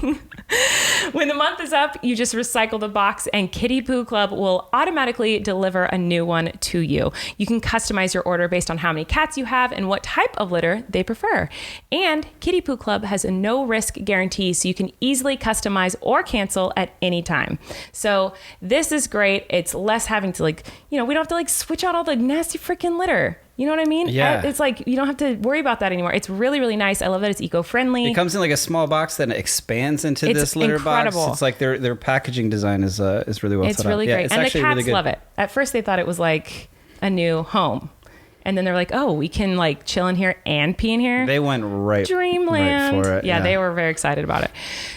snowboarding. When the month is up, you just recycle the box and Kitty Poo Club will automatically deliver a new one to you. You can customize your order based on how many cats you have and what type of litter they prefer. And Kitty Poo Club has a no-risk guarantee, so you can easily customize or cancel at any time. So this is great. It's less having to we don't have to switch out all the nasty freaking litter. You know what I mean? Yeah. It's you don't have to worry about that anymore. It's really, really nice. I love that it's eco-friendly. It comes in a small box, then it expands into this litter incredible. box. It's their packaging design is really well It's set really up. great. Yeah, it's and the actually cats really good. love it. At first they thought it was a new home. And then they're like, oh, we can chill in here and pee in here. They went Dreamland. right for it. Yeah, they were very excited about it.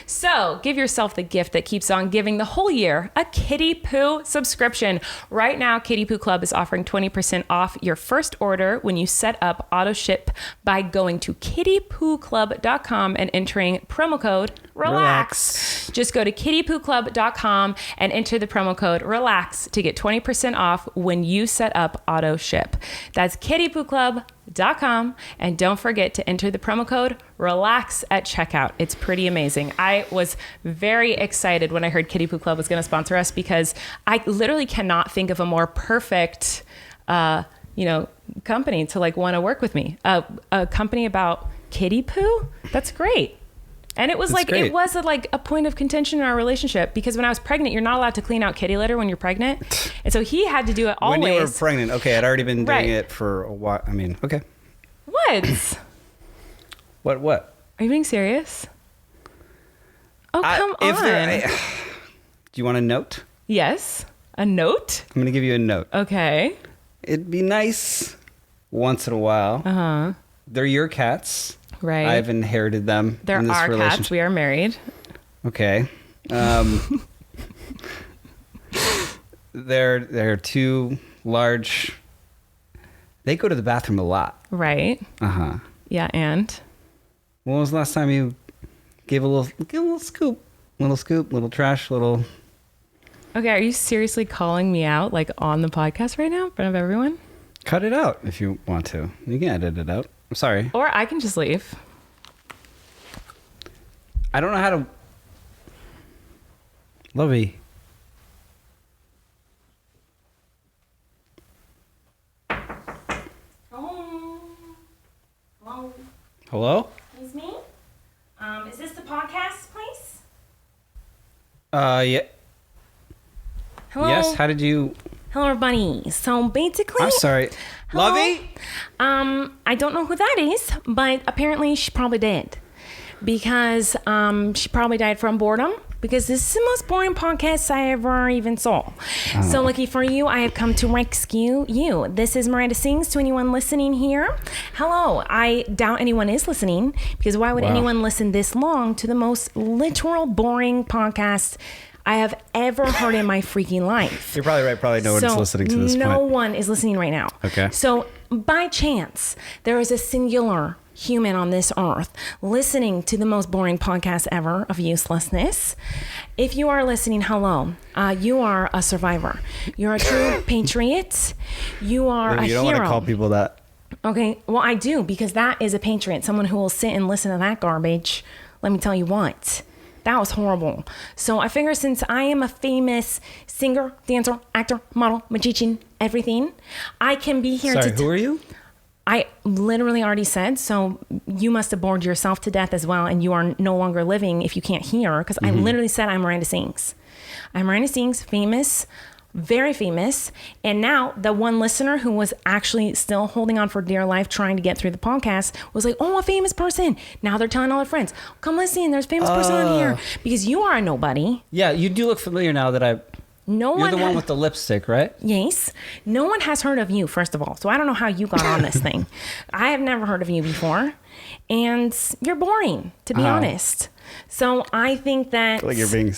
So give yourself the gift that keeps on giving the whole year, a Kitty Poo subscription. Right now, Kitty Poo Club is offering 20% off your first order when you set up auto ship by going to kittypooclub.com and entering promo code RELAX. Just go to kittypooclub.com and enter the promo code RELAX to get 20% off when you set up auto ship. That's kittypooclub.com, and don't forget to enter the promo code RELAX at checkout. It's pretty amazing. I was very excited when I heard Kitty Poo Club was going to sponsor us because I literally cannot think of a more perfect company to want to work with me. A company about kitty poo? That's great. And it was it was a point of contention in our relationship because when I was pregnant, you're not allowed to clean out kitty litter when you're pregnant. And so he had to do it always. When you were pregnant, okay, I'd already been doing it for a while. I mean, okay. What? What? Are you being serious? Oh, come on. Do you want a note? Yes. A note? I'm going to give you a note. Okay. It'd be nice once in a while. Uh-huh. They're your cats. Right. I've inherited them. They're in this our relationship. cats. We are married. Okay. They're too large. They go to the bathroom a lot. Right. Uh-huh. Yeah, and? When was the last time you gave a little scoop? Little trash, little... Okay, are you seriously calling me out on the podcast right now in front of everyone? Cut it out if you want to. You can edit it out. I'm sorry. Or I can just leave. I don't know how to... Lovey. Hello? It's me. Is this the podcast place? Yeah. Hello? Yes, how did you... Hello, everybody. So basically... I'm sorry. Hello? Lovey? I don't know who that is, but apparently she probably did. Because she probably died from boredom. Because this is the most boring podcast I ever even saw. So lucky for you, I have come to rescue you. This is Miranda Sings to anyone listening here. Hello. I doubt anyone is listening. Because why would anyone listen this long to the most literal boring podcast I have ever heard in my freaking life? You're probably right. Probably no one's listening to this point. No one is listening right now. Okay. So by chance, there is a singular human on this earth listening to the most boring podcast ever of uselessness. If you are listening, hello. You are a survivor. You're a true patriot. You are a hero. You don't want to call people that. Okay. Well, I do, because that is a patriot. Someone who will sit and listen to that garbage. Let me tell you what. That was horrible. So I figure since I am a famous singer, dancer, actor, model, magician, everything, I can be here Sorry, who are you? I literally already said, so you must have bored yourself to death as well, and you are no longer living if you can't hear, because I literally said I'm Miranda Sings. I'm Miranda Sings, famous, very famous, and now the one listener who was actually still holding on for dear life trying to get through the podcast was like, oh, a famous person. Now they're telling all their friends, come listen, there's a famous person on here, because you are a nobody. Yeah, you do look familiar now that You're the one with the lipstick, right? Yes. No one has heard of you, first of all. So I don't know how you got on this thing. I have never heard of you before. And you're boring, to be honest. So I think that... Like you're being...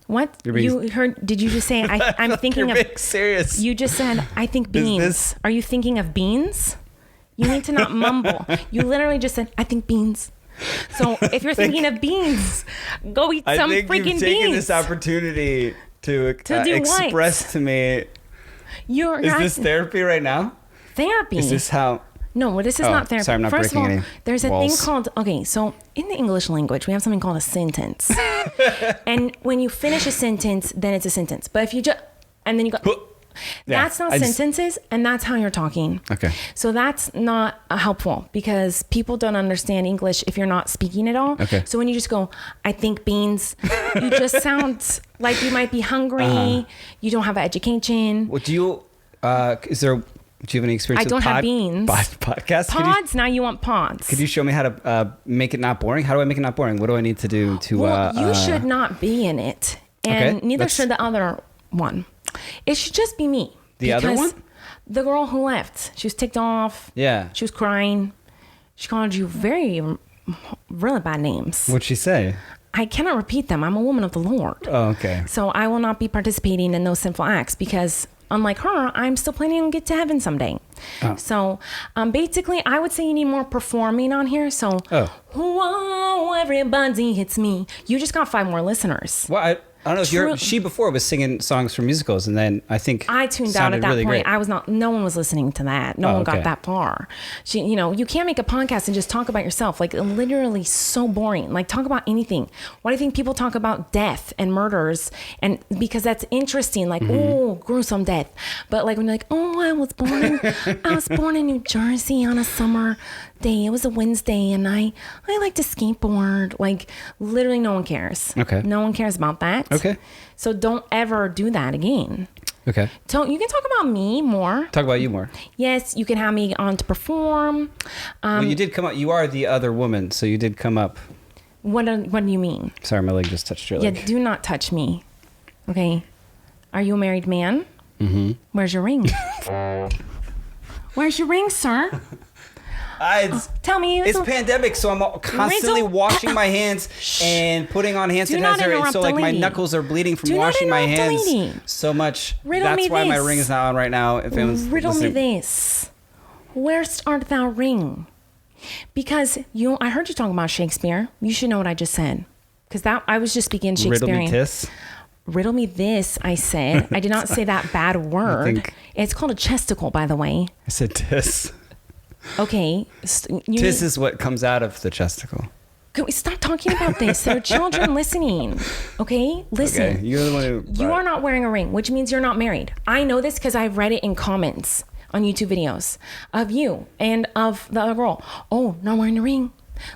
What? You heard... Did you just say... I'm thinking you're of... being serious. You just said, I think beans. Are you thinking of beans? You need to not mumble. You literally just said, I think beans. So if you're thinking of beans, go eat some freaking beans. I think you've taken this opportunity... to what? express to me. Is this therapy right now? Therapy. Is this how? No, well, this is not therapy. Sorry, I'm not First breaking of all, any there's a walls. thing called, okay, so in the English language, we have something called a sentence. And when you finish a sentence, then it's a sentence. But if you just, and then you go, that's not sentences, and that's how you're talking. Okay. So that's not helpful because people don't understand English if you're not speaking at all. Okay. So when you just go, I think beans, you just sound like you might be hungry. You don't have an education. Well, do you have any experience I don't with have beans. Podcasts? Pods? Now you want pods. Could you show me how to make it not boring? How do I make it not boring? What do I need to do to... Well, you should not be in it. And Okay, neither should the other one. It should just be me. The other one? The girl who left. She was ticked off. Yeah. She was crying. She called you really bad names. What'd she say? I cannot repeat them. I'm a woman of the Lord. Oh, okay. So I will not be participating in those sinful acts because unlike her, I'm still planning on get to heaven someday. Oh. So basically, I would say you need more performing on here. So, whoa, everybody hits me. You just got 5 more listeners. Well, I don't know if she before was singing songs from musicals, and then I think I tuned out at that really point. Great. I was not. No one was listening to that. No one got that far. You can't make a podcast and just talk about yourself. Like literally, so boring. Like talk about anything. Why do you think people talk about death and murders? And because that's interesting. Like oh, gruesome death. But like when you're like, oh, I was born in New Jersey on a summer day. It was a Wednesday, and I like to skateboard. Like literally, no one cares. Okay. No one cares about that. Okay. So don't ever do that again. Okay. So you can talk about me more. Talk about you more. Yes, you can have me on to perform. Well, you did come up. You are the other woman, so you did come up. What do you mean? Sorry, my leg just touched your leg. Yeah, do not touch me. Okay. Are you a married man? Mm-hmm. Where's your ring? Where's your ring, sir? Tell me. It's pandemic, so I'm constantly washing my hands and putting on hand sanitizer, and so like my knuckles are bleeding from washing my hands so much. That's why my ring is not on right now. If anyone's Riddle me listening. this: where art thou ring? Because I heard you talking about Shakespeare. You should know what I just said, because I was just speaking Shakespearean. Riddle me this. Riddle me this, I said. I did not say that bad word. It's called a chesticle, by the way. I said tis. Okay. Tis is what comes out of the chesticle. Can we stop talking about this? There are children listening. Okay? Listen. Okay. You're the one who... You are not wearing a ring, which means you're not married. I know this because I've read it in comments on YouTube videos of you and of the other girl. Oh, not wearing a ring.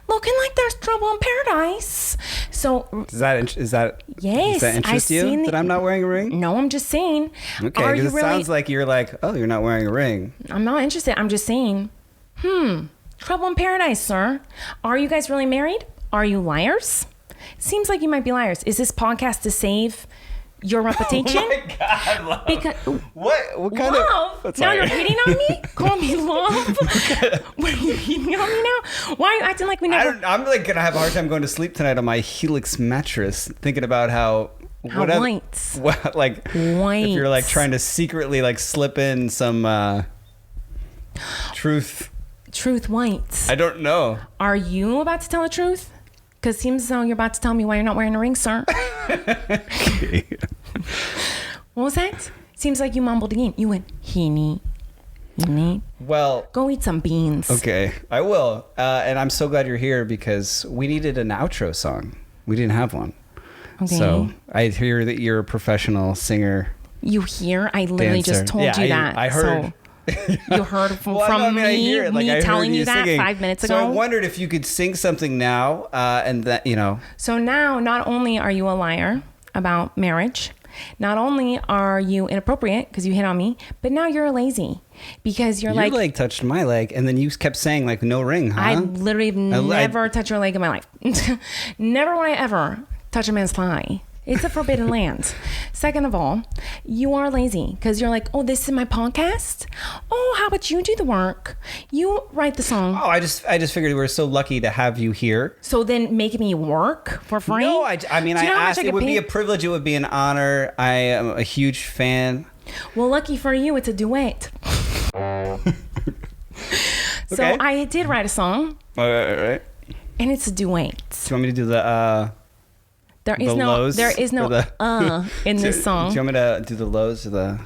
Looking like there's trouble in paradise. So is that yes, does that interest you that I'm not wearing a ring? No, I'm just saying. Okay, because it sounds like you're like, oh, you're not wearing a ring. I'm not interested. I'm just saying. Trouble in paradise, sir. Are you guys really married? Are you liars? Seems like you might be liars. Is this podcast to save your reputation? Oh my God. Because what kind love? of... Now you're hitting on me? Call me love? What are you hitting on me now? Why are you acting like we never... I'm like going to have a hard time going to sleep tonight on my HELIX mattress, thinking about how white. Like, white. If you're like trying to secretly like slip in some truth. Truth white. I don't know. Are you about to tell the truth? Because it seems as though you're about to tell me why you're not wearing a ring, sir. Okay. What was that? Seems like you mumbled again. You went, he Well, go eat some beans. Okay, I will. And I'm so glad you're here because we needed an outro song. We didn't have one. Okay. So I hear that you're a professional singer. You hear? I literally just told you that. I heard. So you heard from me telling you that singing. 5 minutes ago? So I wondered if you could sing something now and that, So now, not only are you a liar about marriage, not only are you inappropriate because you hit on me, but now you're lazy because your leg touched my leg and then you kept saying like no ring, huh? I literally never touched your leg in my life. Never would I ever touch a man's thigh. It's a forbidden land. Second of all, you are lazy because you're like, oh, this is my podcast. Oh, how about you do the work? You write the song. Oh, I just figured we were so lucky to have you here. So then make me work for free? No, I mean, I asked. It would be a privilege. It would be an honor. I am a huge fan. Well, lucky for you, it's a duet. So Okay. I did write a song. All right. And it's a duet. Do you want me to do the There is no in this song. Do you want me to do the lows or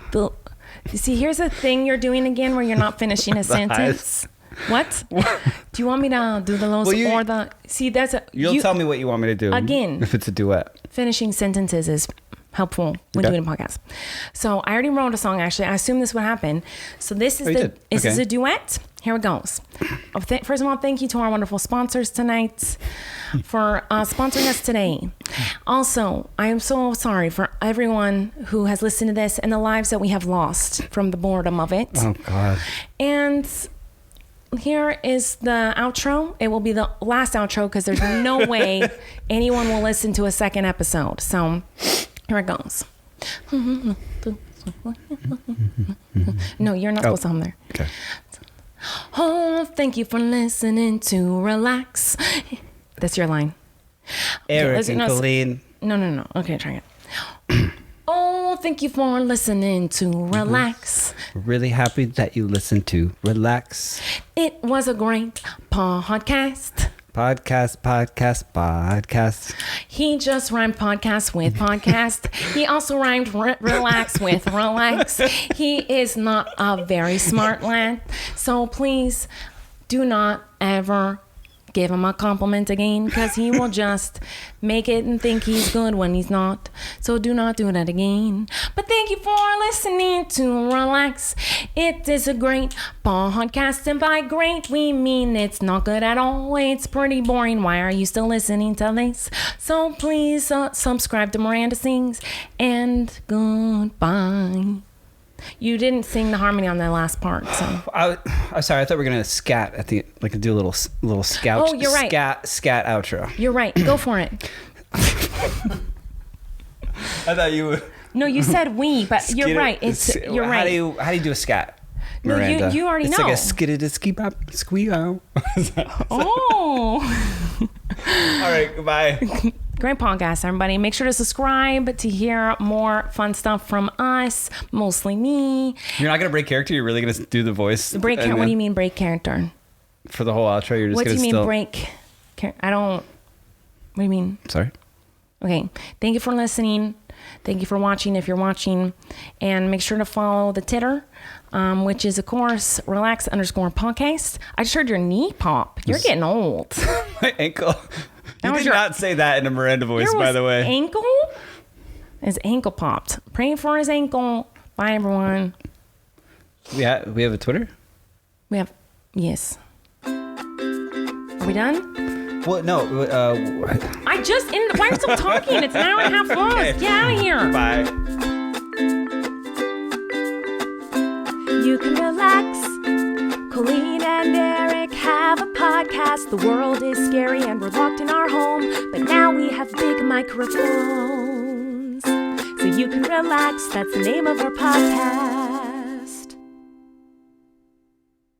You see, here's a thing you're doing again where you're not finishing a sentence. Highs. What? Do you want me to do the lows or the... See, that's a... You'll tell me what you want me to do. Again. If it's a duet. Finishing sentences is helpful when doing a podcast. So I already wrote a song, actually. I assumed this would happen. So this is this is a duet. Here it goes. First of all, thank you to our wonderful sponsors tonight for sponsoring us today. Also, I am so sorry for everyone who has listened to this and the lives that we have lost from the boredom of it. Oh, God. And here is the outro. It will be the last outro because there's no way anyone will listen to a second episode. So here it goes. No, you're not supposed to hum there. Okay. Oh, thank you for listening to Relax. That's your line. Erik and Colleen. No. Okay, try it. Oh, thank you for listening to Relax. Really happy that you listened to Relax. It was a great podcast. Podcast. He just rhymed podcast with podcast. He also rhymed relax with relax. He is not a very smart lad. So please do not ever give him a compliment again, because he will just make it and think he's good when he's not. So do not do that again. But thank you for listening to Relax. It is a great podcast, and by great we mean it's not good at all. It's pretty boring. Why are you still listening to this? So please subscribe to Miranda Sings, and goodbye. You didn't sing the harmony on that last part, so. I'm sorry. I thought we were gonna scat at the do a little scout. Oh, you're right. Scat outro. You're right. Go for it. I thought you would. No, you said we, but you're right. You're right. How do you do a scat, Miranda? No, you already know. It's like a skitty squee out. Oh. All right. Goodbye. Great podcast, everybody. Make sure to subscribe to hear more fun stuff from us, mostly me. You're not going to break character? You're really going to do the voice? Break character? What do you mean break character? For the whole outro, you're just going to What do you mean break? I don't... What do you mean? Sorry? Okay. Thank you for listening. Thank you for watching if you're watching. And make sure to follow the Titter, which is, of course, relax_podcast. I just heard your knee pop. You're getting old. My ankle... You did not say that in a Miranda voice, by the way. Ankle? His ankle popped. Praying for his ankle. Bye, everyone. We have a Twitter? Yes. Are we done? Well, no. Why are you still talking? It's an hour and a half long. Okay. Get out of here. Bye. You can relax. Colleen and Erik have a podcast. The world is scary and we're locked in our home, but now we have big microphones, so you can relax. That's the name of our podcast.